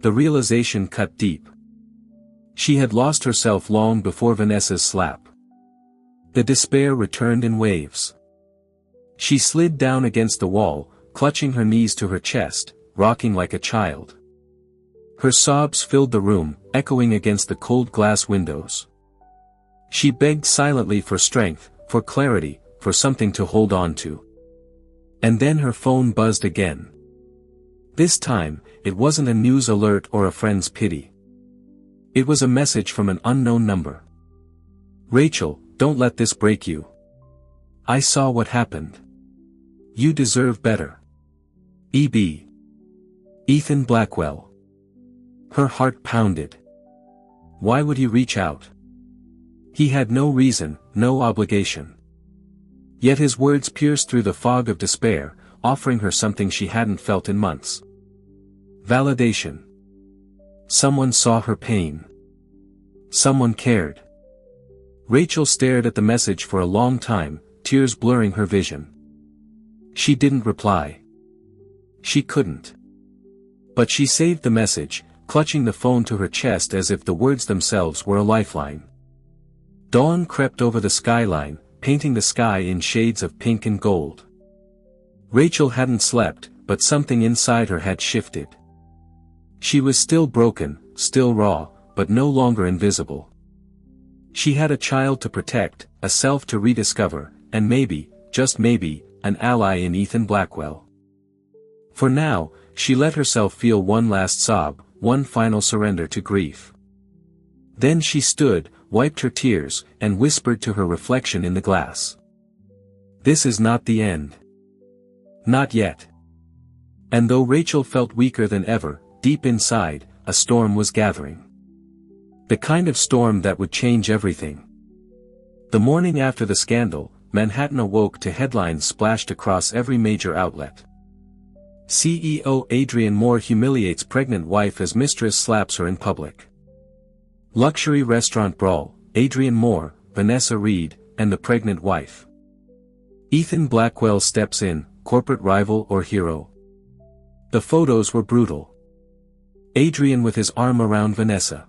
A: The realization cut deep. She had lost herself long before Vanessa's slap. The despair returned in waves. She slid down against the wall, clutching her knees to her chest, rocking like a child. Her sobs filled the room, echoing against the cold glass windows. She begged silently for strength, for clarity, for something to hold on to. And then her phone buzzed again. This time, it wasn't a news alert or a friend's pity. It was a message from an unknown number. "Rachel, don't let this break you. I saw what happened. You deserve better. E.B. Ethan Blackwell." Her heart pounded. Why would he reach out? He had no reason, no obligation. Yet his words pierced through the fog of despair, offering her something she hadn't felt in months. Validation. Someone saw her pain. Someone cared. Rachel stared at the message for a long time, tears blurring her vision. She didn't reply. She couldn't. But she saved the message, clutching the phone to her chest as if the words themselves were a lifeline. Dawn crept over the skyline, painting the sky in shades of pink and gold. Rachel hadn't slept, but something inside her had shifted. She was still broken, still raw, but no longer invisible. She had a child to protect, a self to rediscover, and maybe, just maybe, an ally in Ethan Blackwell. For now, she let herself feel one last sob, one final surrender to grief. Then she stood, wiped her tears, and whispered to her reflection in the glass. "This is not the end. Not yet." And though Rachel felt weaker than ever, deep inside, a storm was gathering. The kind of storm that would change everything. The morning after the scandal, Manhattan awoke to headlines splashed across every major outlet. CEO Adrian Moore humiliates pregnant wife as mistress slaps her in public. Luxury restaurant brawl, Adrian Moore, Vanessa Reed, and the pregnant wife. Ethan Blackwell steps in, corporate rival or hero. The photos were brutal. Adrian with his arm around Vanessa.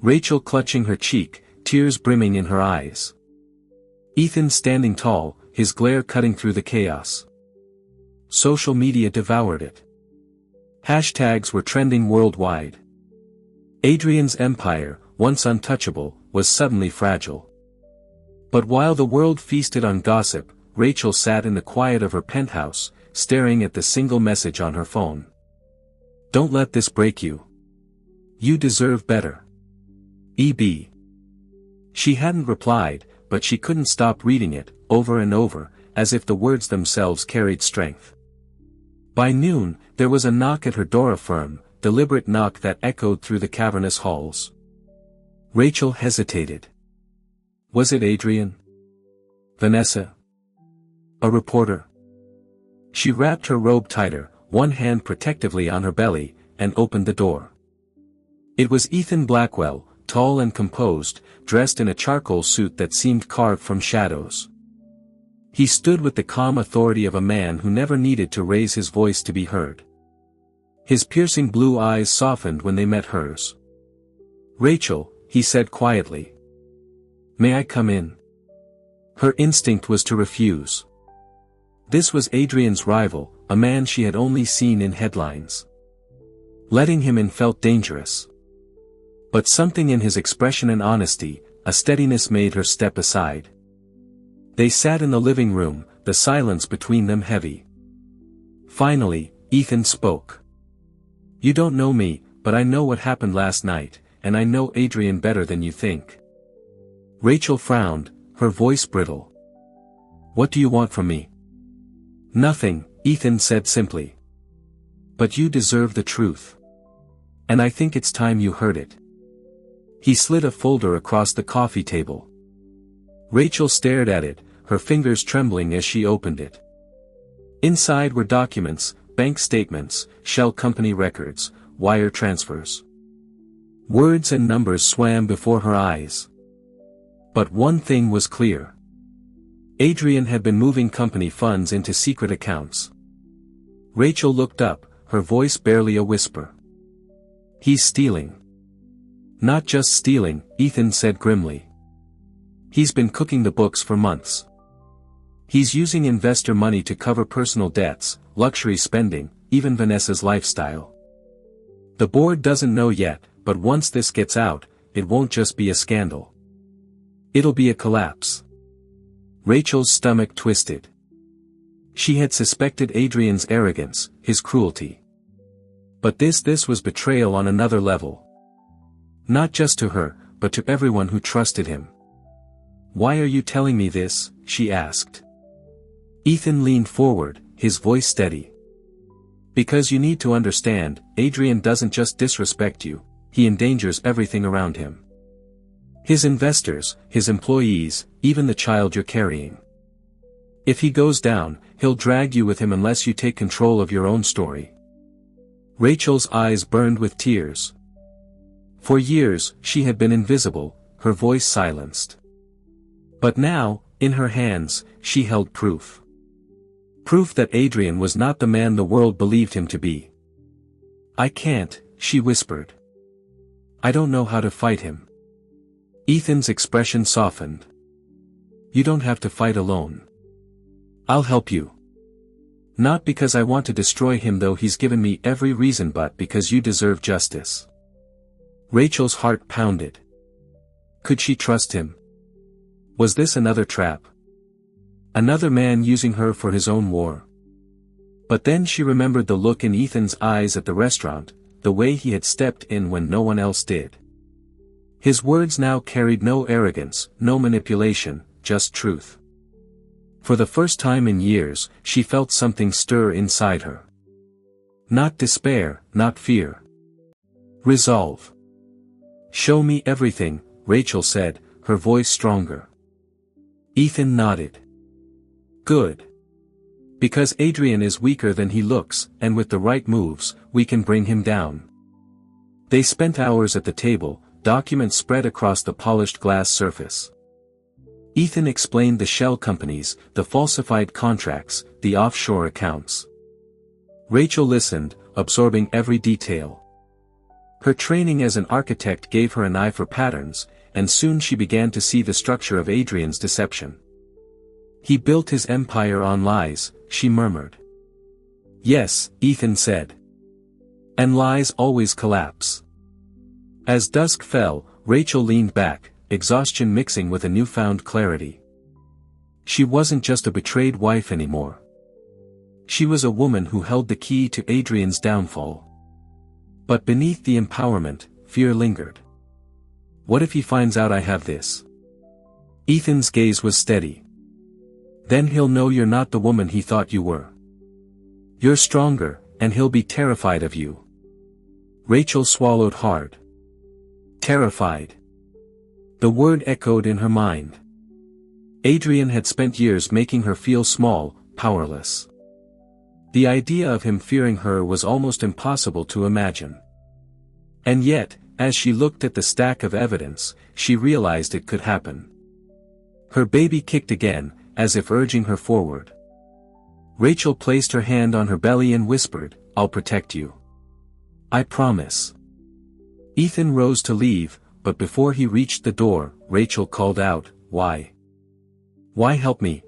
A: Rachel clutching her cheek, tears brimming in her eyes. Ethan standing tall, his glare cutting through the chaos. Social media devoured it. Hashtags were trending worldwide. Adrian's empire, once untouchable, was suddenly fragile. But while the world feasted on gossip, Rachel sat in the quiet of her penthouse, staring at the single message on her phone. "Don't let this break you. You deserve better. E.B." She hadn't replied, but she couldn't stop reading it, over and over, as if the words themselves carried strength. By noon, there was a knock at her door, a firm, deliberate knock that echoed through the cavernous halls. Rachel hesitated. Was it Adrian? Vanessa? A reporter? She wrapped her robe tighter, one hand protectively on her belly, and opened the door. It was Ethan Blackwell, tall and composed, dressed in a charcoal suit that seemed carved from shadows. He stood with the calm authority of a man who never needed to raise his voice to be heard. His piercing blue eyes softened when they met hers. "Rachel," he said quietly. "May I come in?" Her instinct was to refuse. This was Adrian's rival, a man she had only seen in headlines. Letting him in felt dangerous. But something in his expression and honesty, a steadiness made her step aside. They sat in the living room, the silence between them heavy. Finally, Ethan spoke. "You don't know me, but I know what happened last night, and I know Adrian better than you think." Rachel frowned, her voice brittle. "What do you want from me?" "Nothing," Ethan said simply. "But you deserve the truth. And I think it's time you heard it." He slid a folder across the coffee table. Rachel stared at it, her fingers trembling as she opened it. Inside were documents, bank statements, shell company records, wire transfers. Words and numbers swam before her eyes. But one thing was clear. Adrian had been moving company funds into secret accounts. Rachel looked up, her voice barely a whisper. "He's stealing." "Not just stealing," Ethan said grimly. "He's been cooking the books for months. He's using investor money to cover personal debts, luxury spending, even Vanessa's lifestyle. The board doesn't know yet, but once this gets out, it won't just be a scandal. It'll be a collapse." Rachel's stomach twisted. She had suspected Adrian's arrogance, his cruelty. But this was betrayal on another level. Not just to her, but to everyone who trusted him. "Why are you telling me this?" she asked. Ethan leaned forward, his voice steady. "Because you need to understand, Adrian doesn't just disrespect you, he endangers everything around him. His investors, his employees, even the child you're carrying. If he goes down, he'll drag you with him unless you take control of your own story." Rachel's eyes burned with tears. For years, she had been invisible, her voice silenced. But now, in her hands, she held proof. Proof that Adrian was not the man the world believed him to be. "I can't," she whispered. "I don't know how to fight him." Ethan's expression softened. "You don't have to fight alone. I'll help you. Not because I want to destroy him, though he's given me every reason, but because you deserve justice." Rachel's heart pounded. Could she trust him? Was this another trap? Another man using her for his own war? But then she remembered the look in Ethan's eyes at the restaurant, the way he had stepped in when no one else did. His words now carried no arrogance, no manipulation, just truth. For the first time in years, she felt something stir inside her. Not despair, not fear. Resolve. "Show me everything," Rachel said, her voice stronger. Ethan nodded. "Good. Because Adrian is weaker than he looks, and with the right moves, we can bring him down." They spent hours at the table, documents spread across the polished glass surface. Ethan explained the shell companies, the falsified contracts, the offshore accounts. Rachel listened, absorbing every detail. Her training as an architect gave her an eye for patterns, and soon she began to see the structure of Adrian's deception. "He built his empire on lies," she murmured. "Yes," Ethan said. "And lies always collapse." As dusk fell, Rachel leaned back, exhaustion mixing with a newfound clarity. She wasn't just a betrayed wife anymore. She was a woman who held the key to Adrian's downfall. But beneath the empowerment, fear lingered. What if he finds out I have this? Ethan's gaze was steady. Then he'll know you're not the woman he thought you were. You're stronger, and he'll be terrified of you. Rachel swallowed hard. Terrified. The word echoed in her mind. Adrian had spent years making her feel small, powerless. The idea of him fearing her was almost impossible to imagine. And yet, as she looked at the stack of evidence, she realized it could happen. Her baby kicked again, as if urging her forward. Rachel placed her hand on her belly and whispered, "I'll protect you. I promise." Ethan rose to leave, but before he reached the door, Rachel called out, "Why? Why help me?"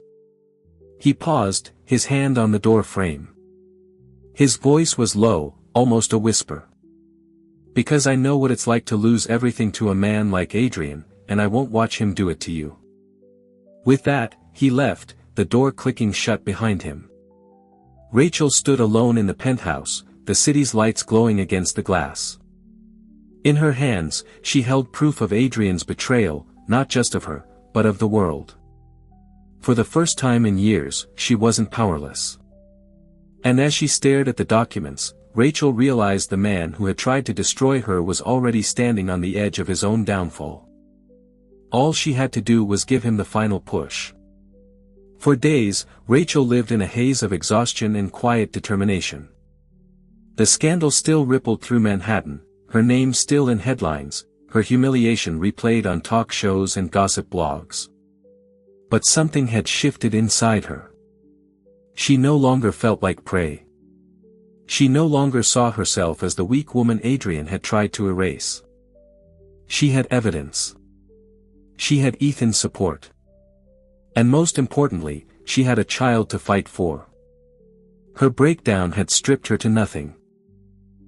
A: He paused, his hand on the door frame. His voice was low, almost a whisper. "Because I know what it's like to lose everything to a man like Adrian, and I won't watch him do it to you." With that, he left, the door clicking shut behind him. Rachel stood alone in the penthouse, the city's lights glowing against the glass. In her hands, she held proof of Adrian's betrayal, not just of her, but of the world. For the first time in years, she wasn't powerless. And as she stared at the documents, Rachel realized the man who had tried to destroy her was already standing on the edge of his own downfall. All she had to do was give him the final push. For days, Rachel lived in a haze of exhaustion and quiet determination. The scandal still rippled through Manhattan, her name still in headlines, her humiliation replayed on talk shows and gossip blogs. But something had shifted inside her. She no longer felt like prey. She no longer saw herself as the weak woman Adrian had tried to erase. She had evidence. She had Ethan's support. And most importantly, she had a child to fight for. Her breakdown had stripped her to nothing.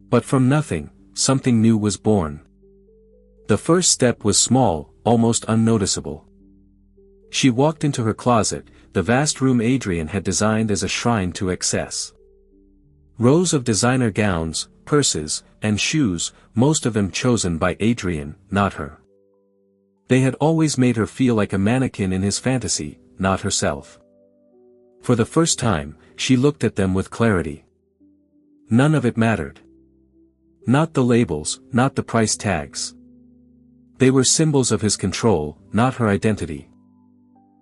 A: But from nothing, something new was born. The first step was small, almost unnoticeable. She walked into her closet, the vast room Adrian had designed as a shrine to excess. Rows of designer gowns, purses, and shoes, most of them chosen by Adrian, not her. They had always made her feel like a mannequin in his fantasy, not herself. For the first time, she looked at them with clarity. None of it mattered. Not the labels, not the price tags. They were symbols of his control, not her identity.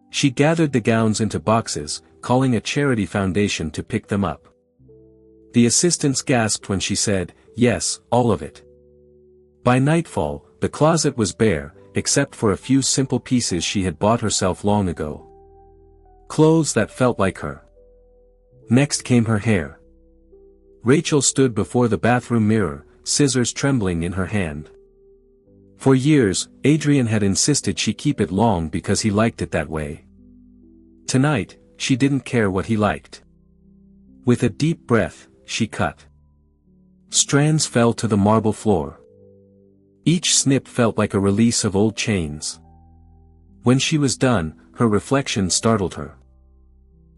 A: She gathered the gowns into boxes, calling a charity foundation to pick them up. The assistants gasped when she said, "Yes, all of it." By nightfall, the closet was bare, except for a few simple pieces she had bought herself long ago. Clothes that felt like her. Next came her hair. Rachel stood before the bathroom mirror, scissors trembling in her hand. For years, Adrian had insisted she keep it long because he liked it that way. Tonight, she didn't care what he liked. With a deep breath, she cut. Strands fell to the marble floor. Each snip felt like a release of old chains. When she was done, her reflection startled her.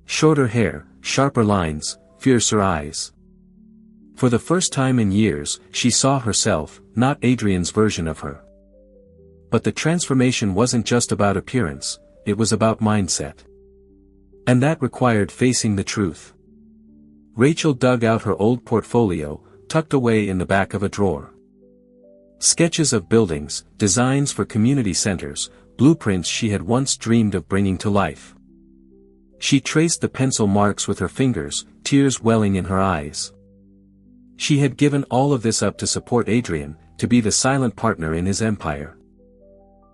A: Shorter hair, sharper lines, fiercer eyes. For the first time in years, she saw herself, not Adrian's version of her. But the transformation wasn't just about appearance, it was about mindset. And that required facing the truth. Rachel dug out her old portfolio, tucked away in the back of a drawer. Sketches of buildings, designs for community centers, blueprints she had once dreamed of bringing to life. She traced the pencil marks with her fingers, tears welling in her eyes. She had given all of this up to support Adrian, to be the silent partner in his empire.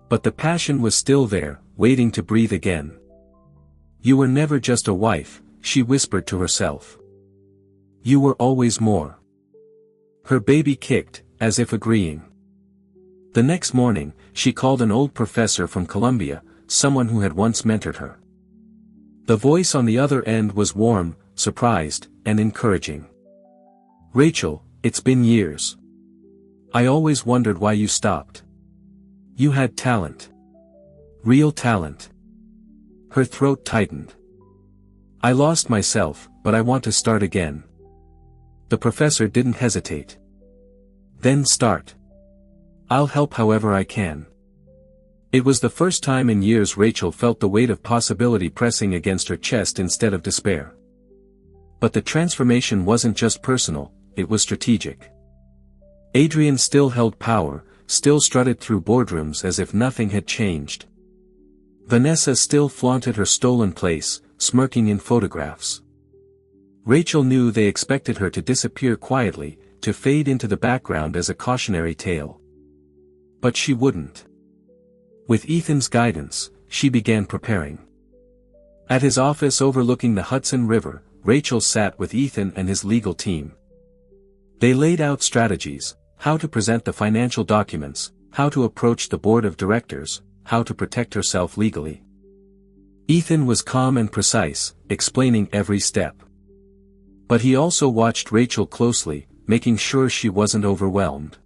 A: But the passion was still there, waiting to breathe again. "You were never just a wife," she whispered to herself. "You were always more." Her baby kicked, as if agreeing. The next morning, she called an old professor from Columbia, someone who had once mentored her. The voice on the other end was warm, surprised, and encouraging. "Rachel, it's been years. I always wondered why you stopped. You had talent. Real talent." Her throat tightened. "I lost myself, but I want to start again." The professor didn't hesitate. "Then start. I'll help however I can." It was the first time in years Rachel felt the weight of possibility pressing against her chest instead of despair. But the transformation wasn't just personal, it was strategic. Adrian still held power, still strutted through boardrooms as if nothing had changed. Vanessa still flaunted her stolen place, smirking in photographs. Rachel knew they expected her to disappear quietly, to fade into the background as a cautionary tale. But she wouldn't. With Ethan's guidance, she began preparing. At his office overlooking the Hudson River, Rachel sat with Ethan and his legal team. They laid out strategies, how to present the financial documents, how to approach the board of directors, how to protect herself legally. Ethan was calm and precise, explaining every step. But he also watched Rachel closely, making sure she wasn't overwhelmed.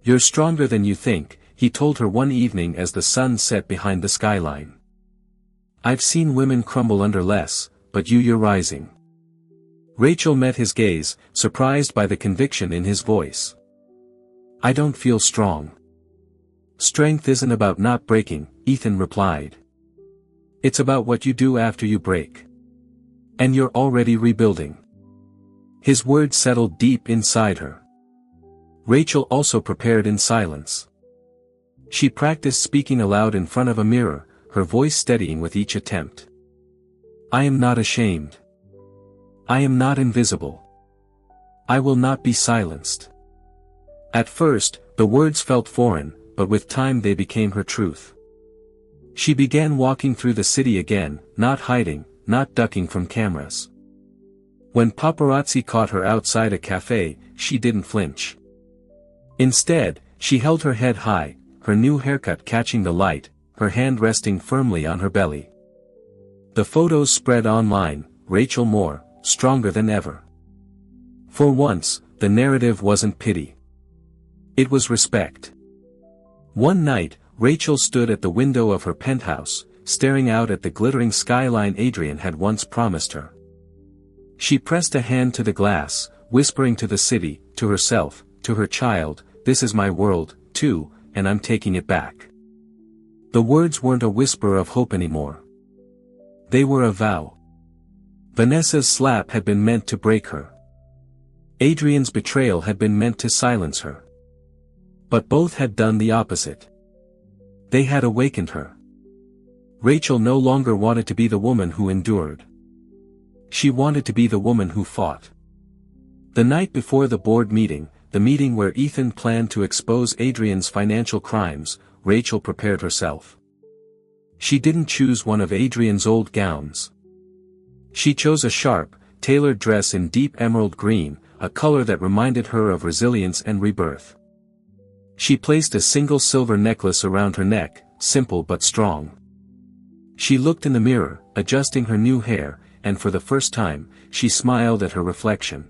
A: "You're stronger than you think," he told her one evening as the sun set behind the skyline. "I've seen women crumble under less, but you're rising." Rachel met his gaze, surprised by the conviction in his voice. "I don't feel strong." "Strength isn't about not breaking," Ethan replied. "It's about what you do after you break. And you're already rebuilding." His words settled deep inside her. Rachel also prepared in silence. She practiced speaking aloud in front of a mirror, her voice steadying with each attempt. "I am not ashamed. I am not invisible. I will not be silenced." At first, the words felt foreign, but with time they became her truth. She began walking through the city again, not hiding, not ducking from cameras. When paparazzi caught her outside a cafe, she didn't flinch. Instead, she held her head high, her new haircut catching the light, her hand resting firmly on her belly. The photos spread online, Rachel more, stronger than ever. For once, the narrative wasn't pity. It was respect. One night, Rachel stood at the window of her penthouse, staring out at the glittering skyline Adrian had once promised her. She pressed a hand to the glass, whispering to the city, to herself, to her child, "This is my world, too, and I'm taking it back." The words weren't a whisper of hope anymore. They were a vow. Vanessa's slap had been meant to break her. Adrian's betrayal had been meant to silence her. But both had done the opposite. They had awakened her. Rachel no longer wanted to be the woman who endured. She wanted to be the woman who fought. The night before the board meeting, the meeting where Ethan planned to expose Adrian's financial crimes, Rachel prepared herself. She didn't choose one of Adrian's old gowns. She chose a sharp, tailored dress in deep emerald green, a color that reminded her of resilience and rebirth. She placed a single silver necklace around her neck, simple but strong. She looked in the mirror, adjusting her new hair, and for the first time, she smiled at her reflection.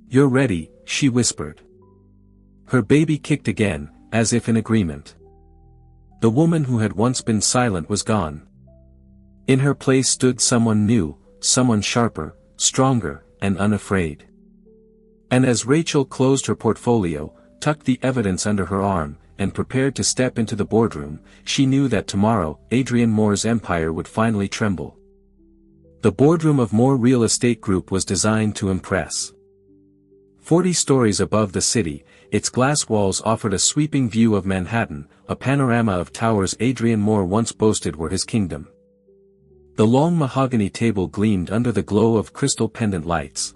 A: "You're ready," she whispered. Her baby kicked again, as if in agreement. The woman who had once been silent was gone. In her place stood someone new, someone sharper, stronger, and unafraid. And as Rachel closed her portfolio, tucked the evidence under her arm, and prepared to step into the boardroom, she knew that tomorrow, Adrian Moore's empire would finally tremble. The boardroom of Moore Real Estate Group was designed to impress. 40 stories above the city, its glass walls offered a sweeping view of Manhattan, a panorama of towers Adrian Moore once boasted were his kingdom. The long mahogany table gleamed under the glow of crystal pendant lights.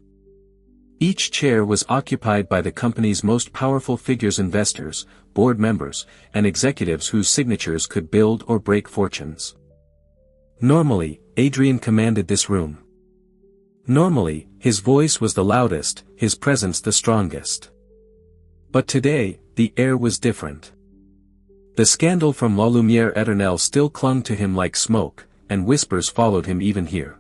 A: Each chair was occupied by the company's most powerful figures: investors, board members, and executives whose signatures could build or break fortunes. Normally, Adrian commanded this room. Normally, his voice was the loudest, his presence the strongest. But today, the air was different. The scandal from La Lumière Éternelle still clung to him like smoke, and whispers followed him even here.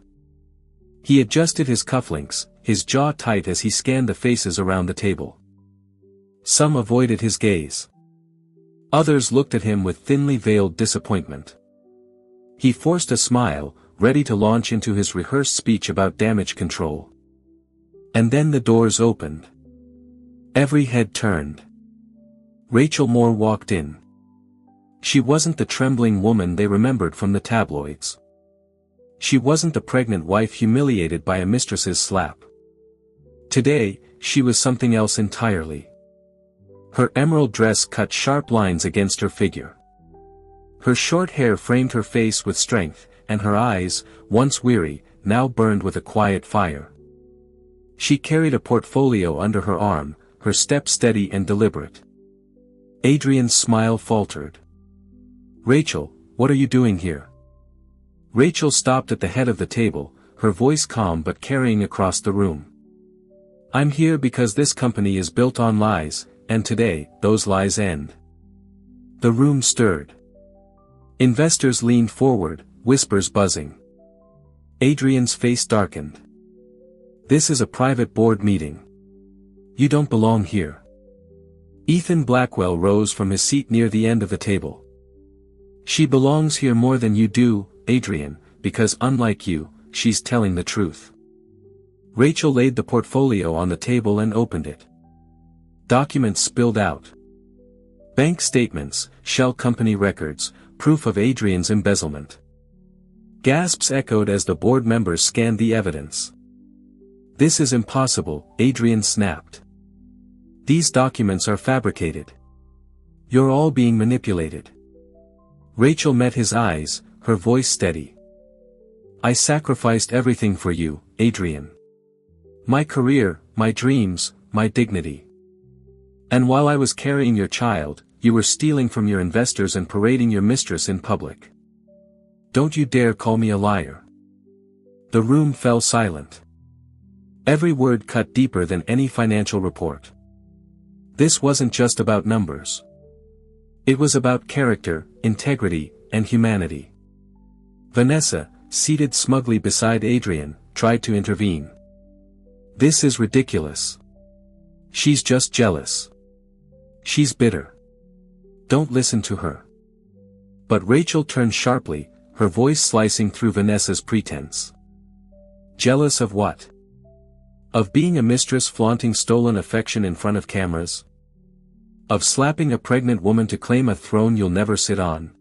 A: He adjusted his cufflinks, his jaw tight as he scanned the faces around the table. Some avoided his gaze. Others looked at him with thinly veiled disappointment. He forced a smile, ready to launch into his rehearsed speech about damage control. And then the doors opened. Every head turned. Rachel Moore walked in. She wasn't the trembling woman they remembered from the tabloids. She wasn't the pregnant wife humiliated by a mistress's slap. Today, she was something else entirely. Her emerald dress cut sharp lines against her figure. Her short hair framed her face with strength, and her eyes, once weary, now burned with a quiet fire. She carried a portfolio under her arm, her step steady and deliberate. Adrian's smile faltered. "Rachel, what are you doing here?" Rachel stopped at the head of the table, her voice calm but carrying across the room. "I'm here because this company is built on lies, and today, those lies end." The room stirred. Investors leaned forward, whispers buzzing. Adrian's face darkened. "This is a private board meeting. You don't belong here." Ethan Blackwell rose from his seat near the end of the table. "She belongs here more than you do, Adrian, because unlike you, she's telling the truth." Rachel laid the portfolio on the table and opened it. Documents spilled out. Bank statements, shell company records, proof of Adrian's embezzlement. Gasps echoed as the board members scanned the evidence. "This is impossible," Adrian snapped. "These documents are fabricated. You're all being manipulated." Rachel met his eyes, her voice steady. "I sacrificed everything for you, Adrian. My career, my dreams, my dignity. And while I was carrying your child, you were stealing from your investors and parading your mistress in public. Don't you dare call me a liar." The room fell silent. Every word cut deeper than any financial report. This wasn't just about numbers. It was about character, integrity, and humanity. Vanessa, seated smugly beside Adrian, tried to intervene. "This is ridiculous. She's just jealous. She's bitter. Don't listen to her." But Rachel turned sharply, her voice slicing through Vanessa's pretense. "Jealous of what? Of being a mistress flaunting stolen affection in front of cameras? Of slapping a pregnant woman to claim a throne you'll never sit on?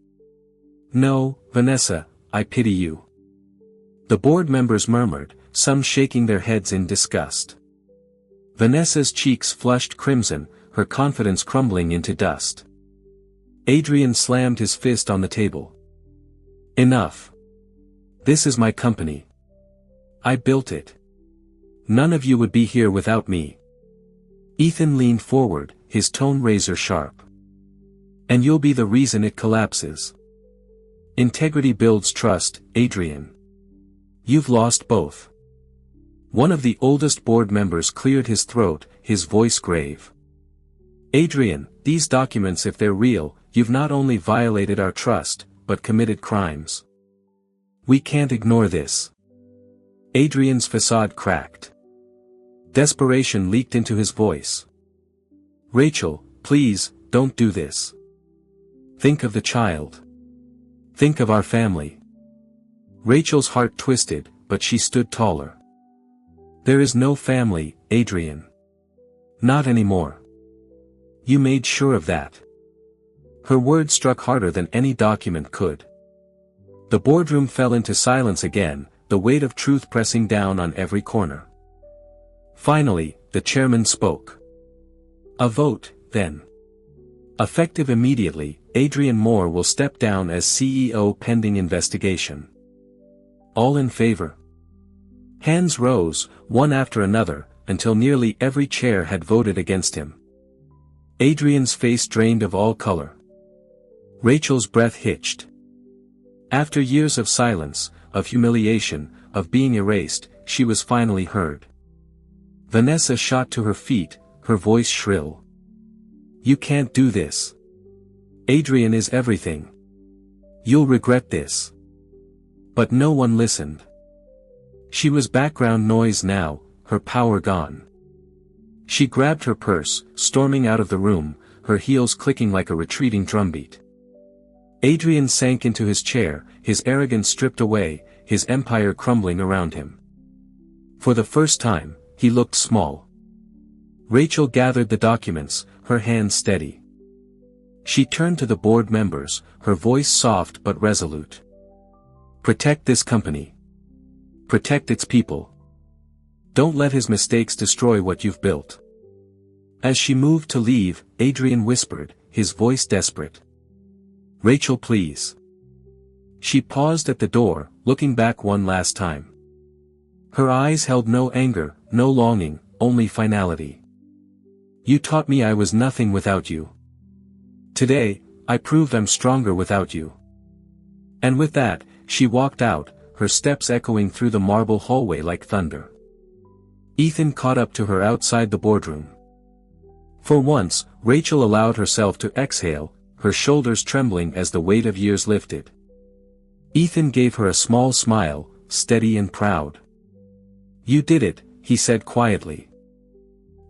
A: No, Vanessa, I pity you." The board members murmured, some shaking their heads in disgust. Vanessa's cheeks flushed crimson, her confidence crumbling into dust. Adrian slammed his fist on the table. "Enough. This is my company. I built it. None of you would be here without me." Ethan leaned forward, his tone razor sharp. "And you'll be the reason it collapses. Integrity builds trust, Adrian. You've lost both." One of the oldest board members cleared his throat, his voice grave. "Adrian, these documents, if they're real, you've not only violated our trust, but committed crimes. We can't ignore this." Adrian's facade cracked. Desperation leaked into his voice. "Rachel, Please, don't do this. Think of the child. Think of our family. Rachel's heart twisted, but she stood taller. There is no family, Adrian. Not anymore. You made sure of that. Her words struck harder than any document could. The boardroom fell into silence again, the weight of truth pressing down on every corner. Finally, the chairman spoke. A vote, then. Effective immediately, Adrian Moore will step down as CEO pending investigation. All in favor? Hands rose, one after another, until nearly every chair had voted against him. Adrian's face drained of all color. Rachel's breath hitched. After years of silence, of humiliation, of being erased, she was finally heard. Vanessa shot to her feet, her voice shrill. You can't do this. Adrian is everything. You'll regret this. But no one listened. She was background noise now, her power gone. She grabbed her purse, storming out of the room, her heels clicking like a retreating drumbeat. Adrian sank into his chair, his arrogance stripped away, his empire crumbling around him. For the first time, he looked small. Rachel gathered the documents, her hands steady. She turned to the board members, her voice soft but resolute. Protect this company. Protect its people. Don't let his mistakes destroy what you've built. As she moved to leave, Adrian whispered, his voice desperate. Rachel, please. She paused at the door, looking back one last time. Her eyes held no anger, no longing, only finality. You taught me I was nothing without you. Today, I proved I'm stronger without you. And with that, she walked out, her steps echoing through the marble hallway like thunder. Ethan caught up to her outside the boardroom. For once, Rachel allowed herself to exhale, her shoulders trembling as the weight of years lifted. Ethan gave her a small smile, steady and proud. You did it, he said quietly.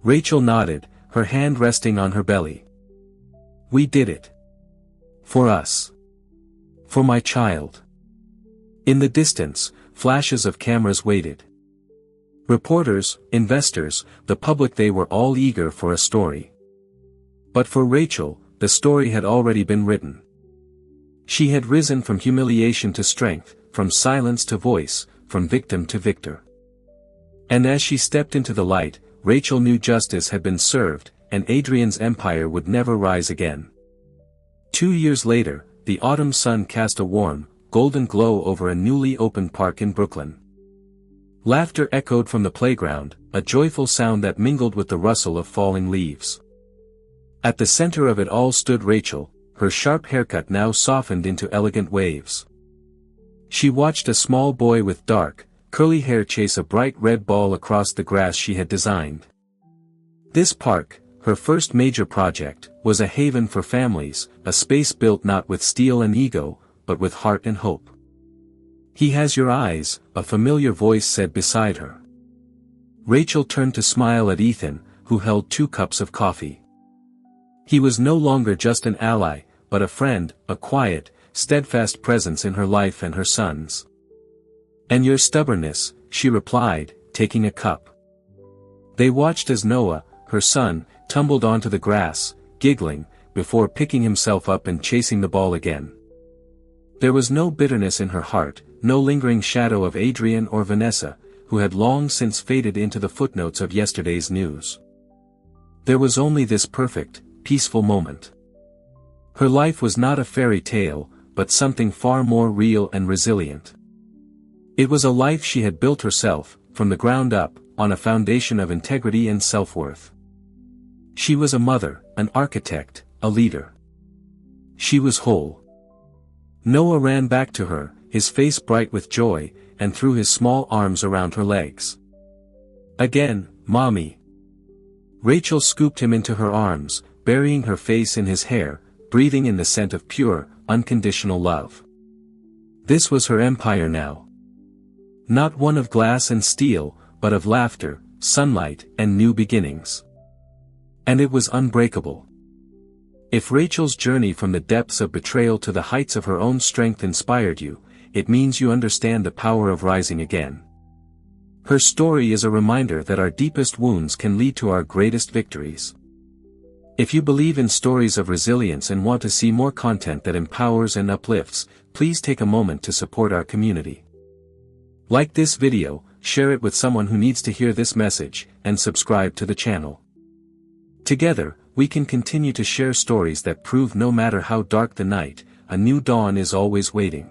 A: Rachel nodded, her hand resting on her belly. We did it. For us. For my child. In the distance, flashes of cameras waited. Reporters, investors, the public, they were all eager for a story. But for Rachel, the story had already been written. She had risen from humiliation to strength, from silence to voice, from victim to victor. And as she stepped into the light, Rachel knew justice had been served, and Adrian's empire would never rise again. 2 years later, the autumn sun cast a warm, golden glow over a newly opened park in Brooklyn. Laughter echoed from the playground, a joyful sound that mingled with the rustle of falling leaves. At the center of it all stood Rachel, her sharp haircut now softened into elegant waves. She watched a small boy with dark, curly hair chase a bright red ball across the grass she had designed. This park, her first major project, was a haven for families, a space built not with steel and ego, but with heart and hope. He has your eyes, a familiar voice said beside her. Rachel turned to smile at Ethan, who held 2 cups of coffee. He was no longer just an ally, but a friend, a quiet, steadfast presence in her life and her son's. And your stubbornness, she replied, taking a cup. They watched as Noah, her son, tumbled onto the grass, giggling, before picking himself up and chasing the ball again. There was no bitterness in her heart, no lingering shadow of Adrian or Vanessa, who had long since faded into the footnotes of yesterday's news. There was only this perfect, peaceful moment. Her life was not a fairy tale, but something far more real and resilient. It was a life she had built herself, from the ground up, on a foundation of integrity and self-worth. She was a mother, an architect, a leader. She was whole. Noah ran back to her, his face bright with joy, and threw his small arms around her legs. Again, Mommy. Rachel scooped him into her arms, burying her face in his hair, breathing in the scent of pure, unconditional love. This was her empire now. Not one of glass and steel, but of laughter, sunlight, and new beginnings. And it was unbreakable. If Rachel's journey from the depths of betrayal to the heights of her own strength inspired you, it means you understand the power of rising again. Her story is a reminder that our deepest wounds can lead to our greatest victories. If you believe in stories of resilience and want to see more content that empowers and uplifts, please take a moment to support our community. Like this video, share it with someone who needs to hear this message, and subscribe to the channel. Together, we can continue to share stories that prove no matter how dark the night, a new dawn is always waiting.